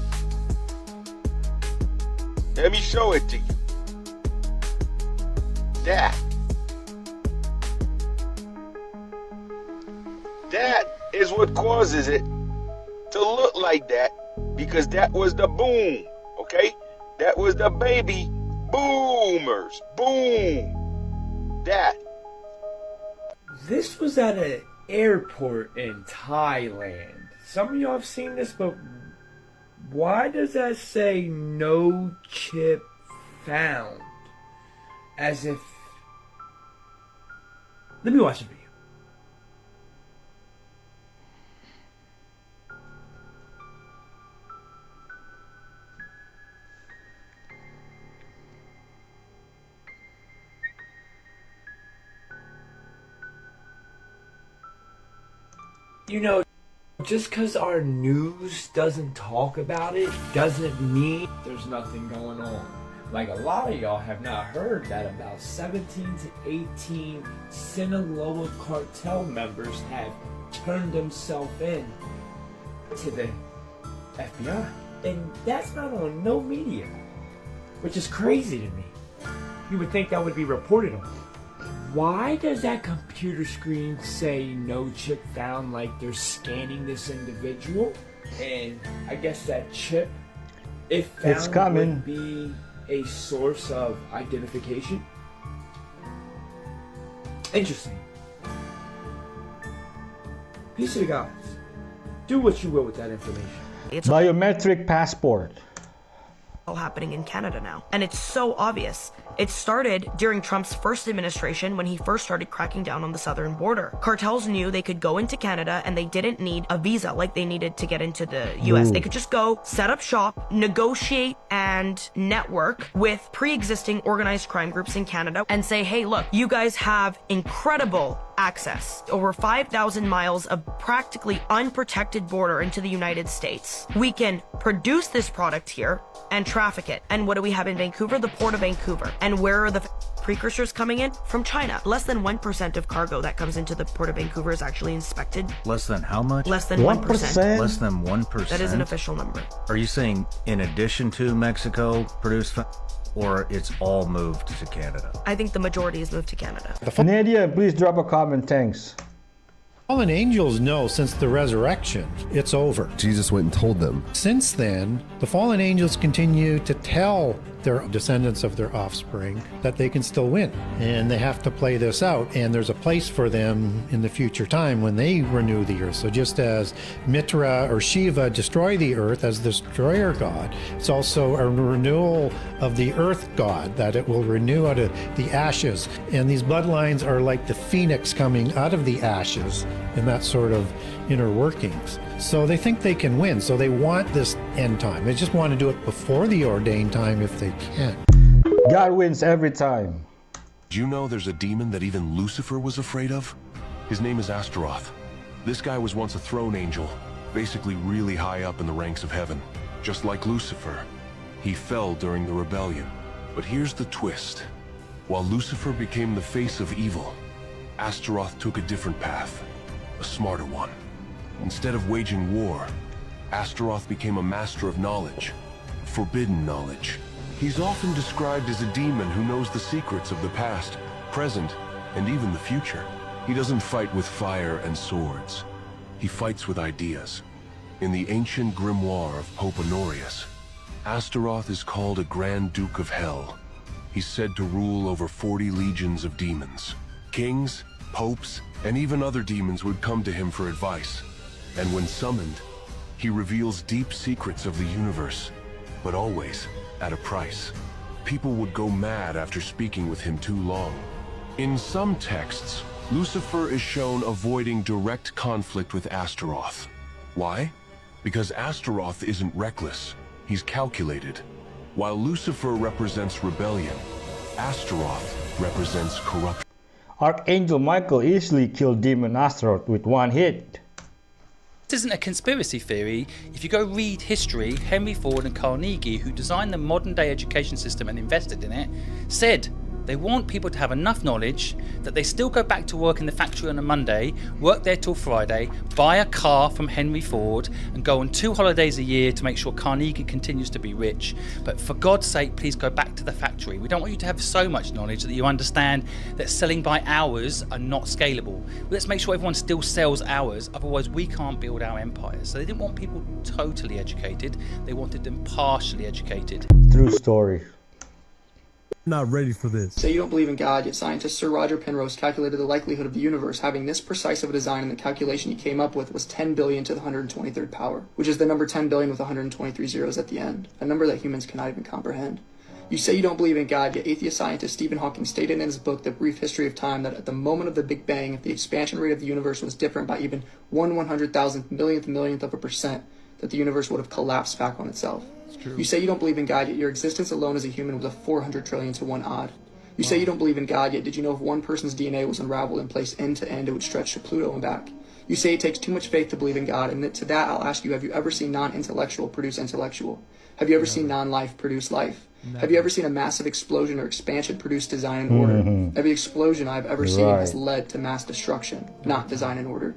Speaker 17: Let me show it to you. That is what causes it to look like that, because that was the boom, okay? That was the baby boomers. Boom. That.
Speaker 18: This was at an airport in Thailand. Some of y'all have seen this, but why does that say no chip found? As if... Let me watch the video. You know, just because our news doesn't talk about it doesn't mean there's nothing going on. Like, a lot of y'all have not heard that about 17 to 18 Sinaloa cartel members have turned themselves in to the FBI. And that's not on no media, which is crazy to me. You would think that would be reported on. Why does that computer screen say no chip found, like they're scanning this individual? And I guess that chip, if found, would be a source of identification? Interesting. Peace to the gods. Do what you will with that information.
Speaker 1: It's biometric passport.
Speaker 16: Happening in Canada now, and it's so obvious. It started during Trump's first administration when he first started cracking down on the southern border. Cartels knew they could go into Canada and they didn't need a visa like they needed to get into the US. They could just go set up shop, negotiate and network with pre-existing organized crime groups in Canada and say, hey, look, you guys have incredible access, over 5,000 miles of practically unprotected border into the United States. We can produce this product here and traffic it. And what do we have in Vancouver? The Port of Vancouver. And where are the precursors coming in? From China. Less than 1% of cargo that comes into the Port of Vancouver is actually inspected.
Speaker 19: Less than how much?
Speaker 16: Less than 1%.
Speaker 19: Less than 1%?
Speaker 16: That is an official number.
Speaker 19: Are you saying in addition to Mexico produced, or it's all moved to Canada?
Speaker 16: I think the majority is moved to Canada.
Speaker 1: Nadia, please drop a comment. Thanks.
Speaker 20: Fallen angels know since the resurrection, it's over.
Speaker 21: Jesus went and told them.
Speaker 20: Since then, the fallen angels continue to tell their descendants of their offspring that they can still win. And they have to play this out. And there's a place for them in the future time when they renew the earth. So just as Mitra or Shiva destroy the earth as the destroyer god, it's also a renewal of the earth god, that it will renew out of the ashes. And these bloodlines are like the phoenix coming out of the ashes and that sort of inner workings. So they think they can win. So they want this end time. They just want to do it before the ordained time if they can.
Speaker 1: God wins every time.
Speaker 22: Do you know there's a demon that even Lucifer was afraid of? His name is Astaroth. This guy was once a throne angel, basically really high up in the ranks of heaven. Just like Lucifer, he fell during the rebellion. But here's the twist. While Lucifer became the face of evil, Astaroth took a different path, a smarter one. Instead of waging war, Astaroth became a master of knowledge, forbidden knowledge. He's often described as a demon who knows the secrets of the past, present, and even the future. He doesn't fight with fire and swords. He fights with ideas. In the ancient grimoire of Pope Honorius, Astaroth is called a Grand Duke of Hell. He's said to rule over 40 legions of demons. Kings, popes, and even other demons would come to him for advice. And when summoned, he reveals deep secrets of the universe, but always at a price. People would go mad after speaking with him too long. In some texts, Lucifer is shown avoiding direct conflict with Astaroth. Why? Because Astaroth isn't reckless, he's calculated. While Lucifer represents rebellion, Astaroth represents corruption.
Speaker 1: Archangel Michael easily killed Demon Astaroth with one hit.
Speaker 26: This isn't a conspiracy theory. If you go read history, Henry Ford and Carnegie, who designed the modern day education system and invested in it, said they want people to have enough knowledge that they still go back to work in the factory on a Monday, work there till Friday, buy a car from Henry Ford, and go on 2 holidays a year to make sure Carnegie continues to be rich. But for God's sake, please go back to the factory. We don't want you to have so much knowledge that you understand that selling by hours are not scalable. Let's make sure everyone still sells hours, otherwise we can't build our empires. So they didn't want people totally educated, they wanted them partially educated.
Speaker 1: True story.
Speaker 27: Not ready for this.
Speaker 28: Say you don't believe in God, yet scientist Sir Roger Penrose calculated the likelihood of the universe having this precise of a design, and the calculation he came up with was 10 billion to the 123rd power, which is the number 10 billion with 123 zeros at the end, a number that humans cannot even comprehend. You say you don't believe in God, yet atheist scientist Stephen Hawking stated in his book, The Brief History of Time, that at the moment of the Big Bang, if the expansion rate of the universe was different by even 1/100,000th millionth of a percent, that the universe would have collapsed back on itself. You say you don't believe in God, yet your existence alone as a human was a 400 trillion to 1 odd. You say you don't believe in God, yet did you know if one person's DNA was unraveled and placed end to end, it would stretch to Pluto and back? You say it takes too much faith to believe in God, and to that I'll ask you, have you ever seen non-intellectual produce intellectual? Have you ever seen non-life produce life? Have you ever seen a massive explosion or expansion produce design and order? Every explosion I've ever seen has led to mass destruction, not design and order.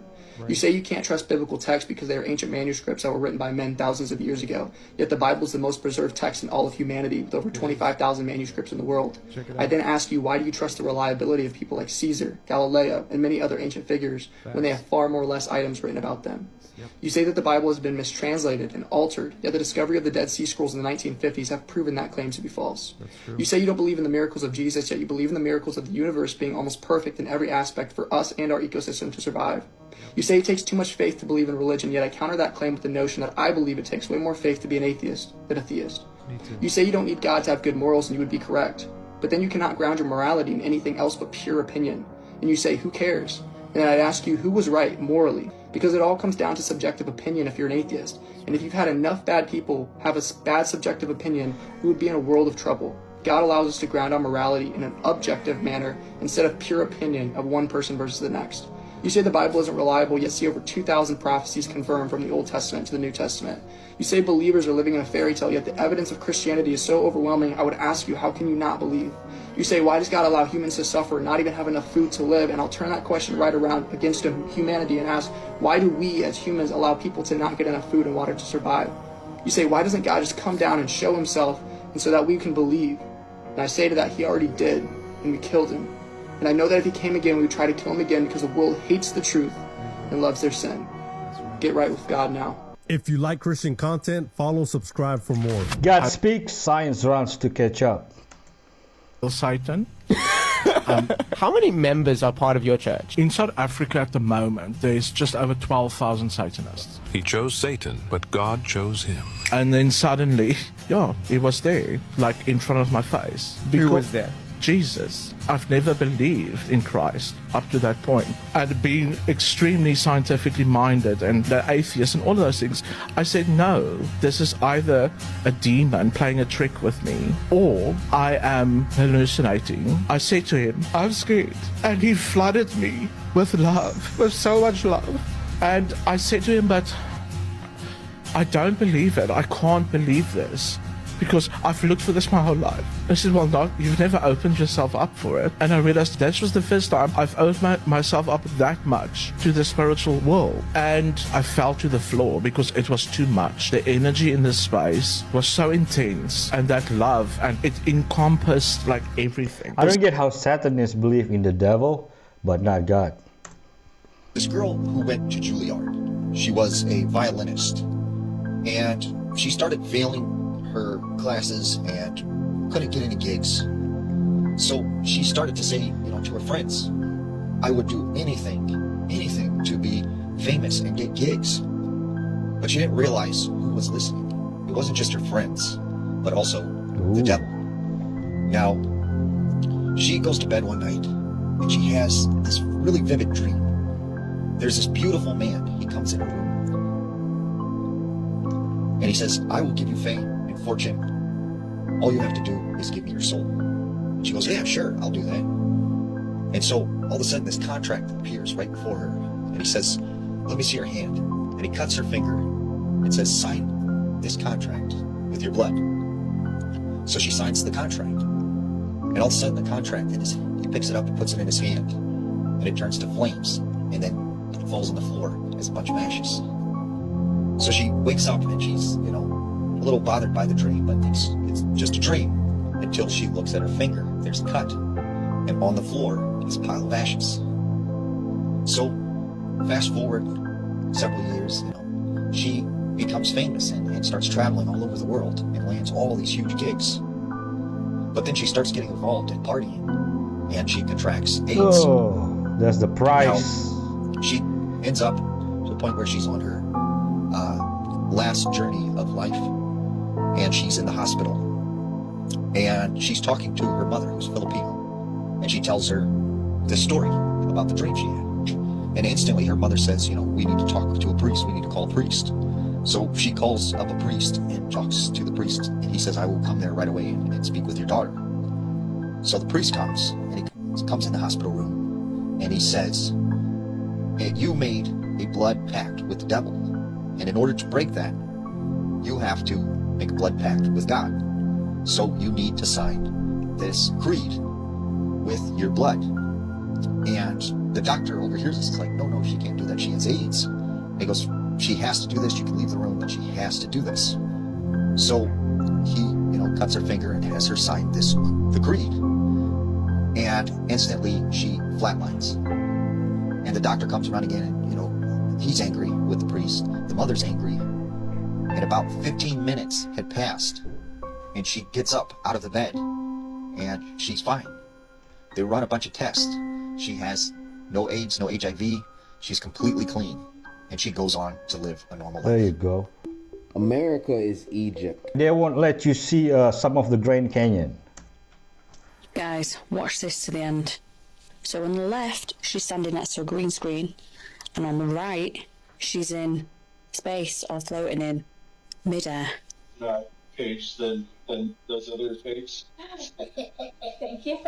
Speaker 28: You say you can't trust biblical texts because they are ancient manuscripts that were written by men thousands of years ago. Yet the Bible is the most preserved text in all of humanity, with over 25,000 manuscripts in the world. I then ask you, why do you trust the reliability of people like Caesar, Galileo, and many other ancient figures when they have far more less items written about them? You say that the Bible has been mistranslated and altered, yet the discovery of the Dead Sea Scrolls in the 1950s have proven that claim to be false. You say you don't believe in the miracles of Jesus, yet you believe in the miracles of the universe being almost perfect in every aspect for us and our ecosystem to survive. You say it takes too much faith to believe in religion, yet I counter that claim with the notion that I believe it takes way more faith to be an atheist than a theist. You say you don't need God to have good morals, and you would be correct. But then you cannot ground your morality in anything else but pure opinion. And you say, who cares? And then I'd ask you, who was right morally? Because it all comes down to subjective opinion if you're an atheist. And if you've had enough bad people have a bad subjective opinion, we would be in a world of trouble. God allows us to ground our morality in an objective manner instead of pure opinion of one person versus the next. You say the Bible isn't reliable, yet see over 2,000 prophecies confirmed from the Old Testament to the New Testament. You say believers are living in a fairy tale, yet the evidence of Christianity is so overwhelming, I would ask you, how can you not believe? You say, why does God allow humans to suffer and not even have enough food to live? And I'll turn that question right around against humanity and ask, why do we as humans allow people to not get enough food and water to survive? You say, why doesn't God just come down and show himself and so that we can believe? And I say to that, he already did, and we killed him. And I know that if he came again, we would try to kill him again because the world hates the truth and loves their sin. Get right with God now.
Speaker 27: If you like Christian content, follow, subscribe for more.
Speaker 1: God speaks, science runs to catch up.
Speaker 2: Satan. How many members are part of your church? In South Africa at the moment, there's just over 12,000 Satanists.
Speaker 22: He chose Satan, but God chose him.
Speaker 2: And then suddenly, he was there, like in front of my face.
Speaker 15: Who was there?
Speaker 2: Jesus. I've never believed in Christ up to that point. And being extremely scientifically minded and the atheist and all of those things, I said, no, this is either a demon playing a trick with me or I am hallucinating. I said to him, I'm scared. And he flooded me with love, with so much love. And I said to him, but I don't believe it. I can't believe this. Because I've looked for this my whole life. I said, well, no, you've never opened yourself up for it. And I realized that was the first time I've opened myself up that much to the spiritual world. And I fell to the floor because it was too much. The energy in this space was so intense, and that love, and it encompassed like everything.
Speaker 1: I don't get how Satanists believe in the devil, but not God.
Speaker 4: This girl who went to Juilliard, she was a violinist, and she started failing her classes and couldn't get any gigs. So she started to say, to her friends, I would do anything to be famous and get gigs. But she didn't realize who was listening. It wasn't just her friends, but also the devil. Now, she goes to bed one night and she has this really vivid dream. There's this beautiful man. He comes in her room and he says, I will give you fame and fortune. All you have to do is give me your soul. And she goes, yeah, sure, I'll do that. And so all of a sudden this contract appears right before her. And he says, let me see your hand. And he cuts her finger and says, sign this contract with your blood. So she signs the contract. And all of a sudden the contract, he picks it up and puts it in his hand. And it turns to flames. And then it falls on the floor as a bunch of ashes. So she wakes up and she's, a little bothered by the dream, but it's just a dream until she looks at her finger. There's a cut, and on the floor is a pile of ashes. So, fast forward several years, she becomes famous and starts traveling all over the world and lands all these huge gigs. But then she starts getting involved in partying, and she contracts AIDS.
Speaker 1: Oh, that's the price.
Speaker 4: Now, she ends up to the point where she's on her last journey of life, and she's in the hospital, and she's talking to her mother, who's Filipino, and she tells her this story about the dream she had. And instantly her mother says, we need to talk to a priest, we need to call a priest. So she calls up a priest and talks to the priest, and he says, I will come there right away and speak with your daughter. So the priest comes, and he comes in the hospital room, and he says, you made a blood pact with the devil. And in order to break that, you have to make a blood pact with God. So you need to sign this creed with your blood. And the doctor overhears this. He's like, no, she can't do that. She has AIDS. And he goes, she has to do this. You can leave the room, but she has to do this. So he, cuts her finger and has her sign this agreed. And instantly she flatlines. And the doctor comes around again and, he's angry with the priest. The mother's angry. And about 15 minutes had passed. And she gets up out of the bed. And she's fine. They run a bunch of tests. She has no AIDS, no HIV. She's completely clean. And she goes on to live a normal life.
Speaker 1: There you go.
Speaker 5: America is Egypt.
Speaker 1: They won't let you see some of the Grand Canyon.
Speaker 6: Guys, watch this to the end. So on the left, she's standing next to a green screen. And on the right, she's in space or floating in midair.
Speaker 7: That page than those other pages.
Speaker 8: Thank you.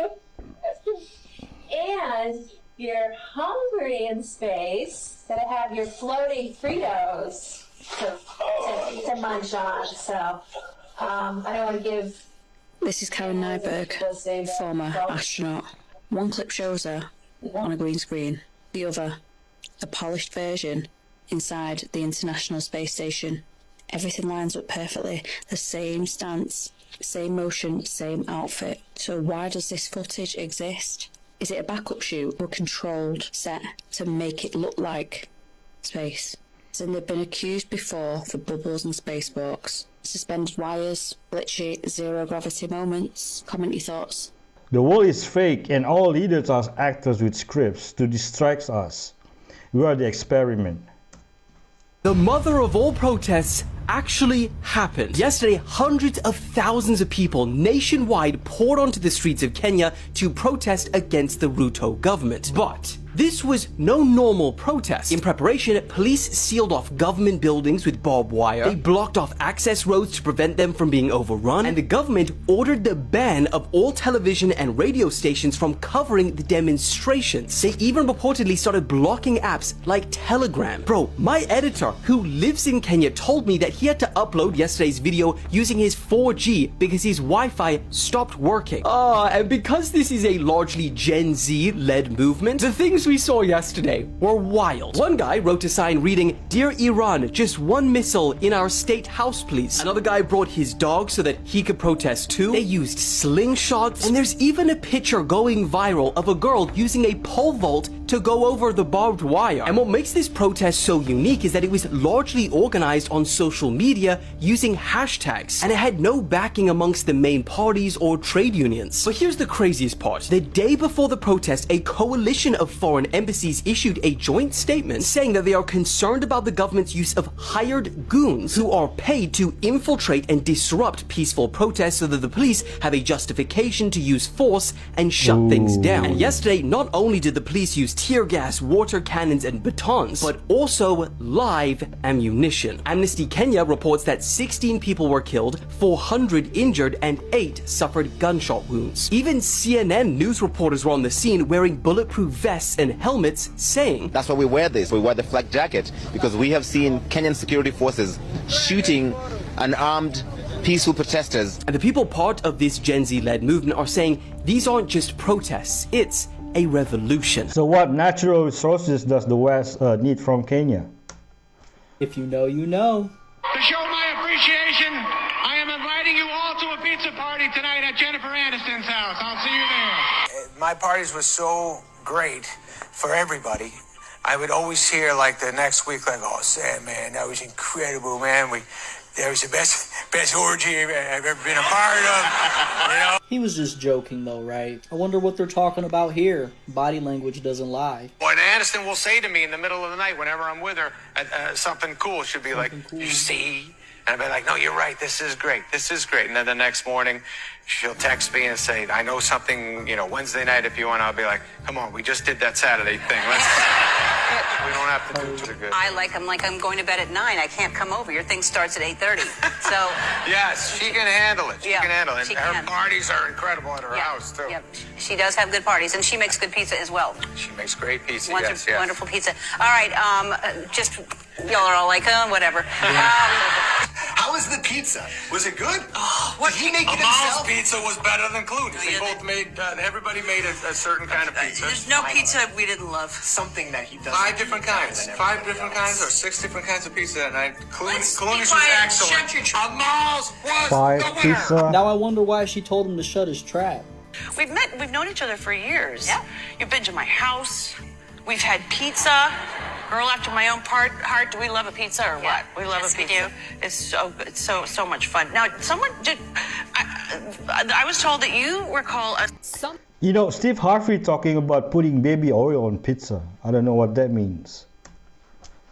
Speaker 8: And you're hungry in space. Gotta have your floating Fritos to munch on. So I don't want to give.
Speaker 6: This is Karen Nyberg, former astronaut. One clip shows her on a green screen. The other, a polished version inside the International Space Station. Everything lines up perfectly. The same stance, same motion, same outfit. So why does this footage exist? Is it a backup shoot or a controlled set to make it look like space? And they've been accused before for bubbles and spacewalks, suspended wires, glitchy zero-gravity moments. Comment your thoughts.
Speaker 1: The world is fake and all leaders are actors with scripts to distract us. We are the experiment.
Speaker 9: The mother of all protests actually happened. Yesterday, hundreds of thousands of people nationwide poured onto the streets of Kenya to protest against the Ruto government. But this was no normal protest. In preparation, police sealed off government buildings with barbed wire. They blocked off access roads to prevent them from being overrun. And the government ordered the ban of all television and radio stations from covering the demonstrations. They even reportedly started blocking apps like Telegram. Bro, my editor, who lives in Kenya, told me that he had to upload yesterday's video using his 4G because his Wi-Fi stopped working. And because this is a largely Gen Z-led movement, the things we saw yesterday were wild. One guy wrote a sign reading, "Dear Iran, just one missile in our state house, please." Another guy brought his dog so that he could protest too. They used slingshots, and there's even a picture going viral of a girl using a pole vault to go over the barbed wire. And what makes this protest so unique is that it was largely organized on social media using hashtags, and it had no backing amongst the main parties or trade unions. But here's the craziest part. The day before the protest, a coalition of foreign embassies issued a joint statement saying that they are concerned about the government's use of hired goons who are paid to infiltrate and disrupt peaceful protests so that the police have a justification to use force and shut things down. And yesterday, not only did the police use tear gas, water cannons, and batons, but also live ammunition. Amnesty Kenya reports that 16 people were killed, 400 injured, and 8 suffered gunshot wounds. Even CNN news reporters were on the scene wearing bulletproof vests and helmets, saying,
Speaker 14: "That's why we wear this. We wear the flak jacket because we have seen Kenyan security forces shooting unarmed peaceful protesters."
Speaker 9: And the people part of this Gen Z-led movement are saying these aren't just protests, it's a revolution.
Speaker 1: So what natural resources does the West need from Kenya?
Speaker 21: If you know, you know.
Speaker 23: To show my appreciation, I am inviting you all to a pizza party tonight at Jennifer Aniston's house. I'll see you there.
Speaker 29: My parties were so great for everybody. I would always hear like the next week, like, "Oh, Sam, man, that was incredible, man. That was the best orgy I've ever been a part of." You know.
Speaker 21: He was just joking, though, right? I wonder what they're talking about here. Body language doesn't lie.
Speaker 29: Boy, and Aniston will say to me in the middle of the night, whenever I'm with her, something cool. She'll be like, "You see?" And I'll be like, "No, you're right. This is great. This is great." And then the next morning, she'll text me and say, "I know something, Wednesday night if you want." I'll be like, "Come on, we just did that Saturday thing. We don't have to do too good."
Speaker 30: I'm going to bed at 9. I can't come over. Your thing starts at 8:30. So.
Speaker 29: Yes, she can handle it. She can handle it. And her
Speaker 30: can.
Speaker 29: Parties are incredible at her house, too.
Speaker 30: Yep. She does have good parties, and she makes good pizza as well.
Speaker 29: She makes great pizza, yes.
Speaker 30: Wonderful pizza. All right, just, y'all are all like, whatever.
Speaker 29: How
Speaker 3: How was the pizza? Was it good?
Speaker 29: What
Speaker 3: Did he make it
Speaker 29: Amal's
Speaker 3: himself?
Speaker 29: pizza was better than Clooney's. They both made. Everybody made a certain kind of pizza.
Speaker 30: There's no pizza we didn't love.
Speaker 3: Something that he does.
Speaker 29: 5 different kinds. 5 different kinds or 6 different kinds of pizza that night. Clooney's was excellent. Amal's was
Speaker 1: Five
Speaker 29: the winner.
Speaker 1: pizza.
Speaker 21: Now I wonder why she told him to shut his trap.
Speaker 30: We've known each other for years. Yeah. You've been to my house. We've had pizza. Girl after my own heart. Do we love a pizza or what? We love a pizza. It's so much fun. Now, someone did. I was told that you recall a.
Speaker 1: You know, Steve Harvey talking about putting baby oil on pizza. I don't know what that means.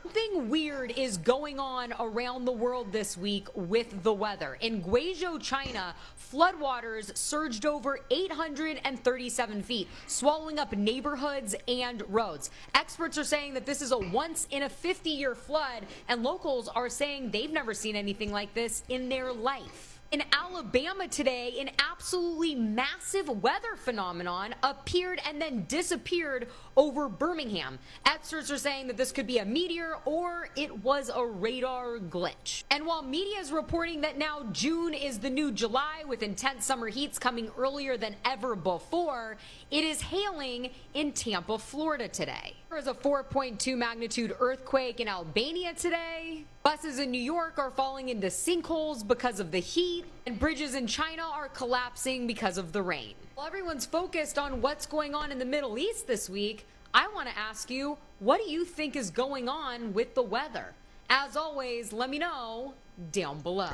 Speaker 10: Something weird is going on around the world this week with the weather. In Guizhou, China, floodwaters surged over 837 feet, swallowing up neighborhoods and roads. Experts are saying that this is a once-in-a-50-year flood, and locals are saying they've never seen anything like this in their life. In Alabama today, an absolutely massive weather phenomenon appeared and then disappeared over Birmingham. Experts are saying that this could be a meteor or it was a radar glitch. And while media is reporting that now June is the new July with intense summer heats coming earlier than ever before, it is hailing in Tampa, Florida today. There is a 4.2 magnitude earthquake in Albania today. Buses in New York are falling into sinkholes because of the heat, and bridges in China are collapsing because of the rain. While everyone's focused on what's going on in the Middle East this week, I want to ask you, what do you think is going on with the weather? As always, let me know down below.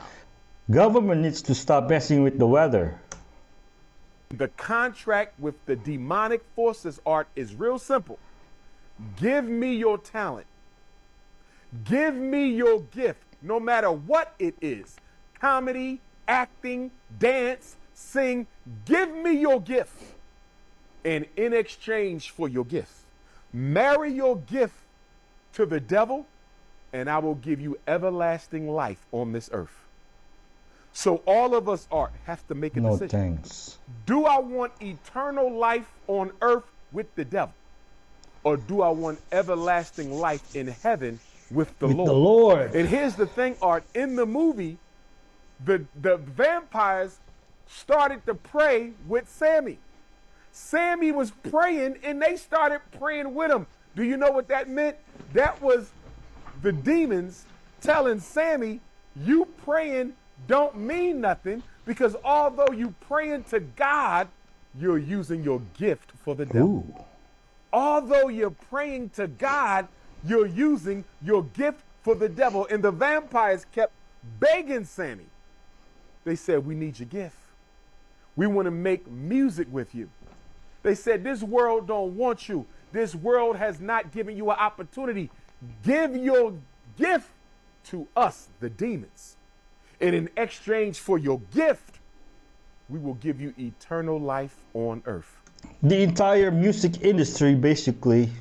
Speaker 1: Government needs to stop messing with the weather.
Speaker 11: The contract with the demonic forces, Art, is real simple. Give me your talent. Give me your gift, no matter what it is. Comedy, acting, dance, sing. Give me your gift. And in exchange for your gift, marry your gift to the devil, and I will give you everlasting life on this earth. So all of us have to make a decision.
Speaker 1: Thanks.
Speaker 11: Do I want eternal life on earth with the devil? Or do I want everlasting life in heaven with the Lord? And here's the thing, Art. In the movie, the vampires started to pray with Sammy. Sammy was praying, and they started praying with him. Do you know what that meant? That was the demons telling Sammy, you praying don't mean nothing, because although you praying to God, you're using your gift for the devil.
Speaker 1: Ooh.
Speaker 11: Although you're praying to God, you're using your gift for the devil. And the vampires kept begging Sammy. They said, we need your gift. We want to make music with you. They said, this world don't want you. This world has not given you an opportunity. Give your gift to us, the demons. And in exchange for your gift, we will give you eternal life on earth.
Speaker 1: The entire music industry basically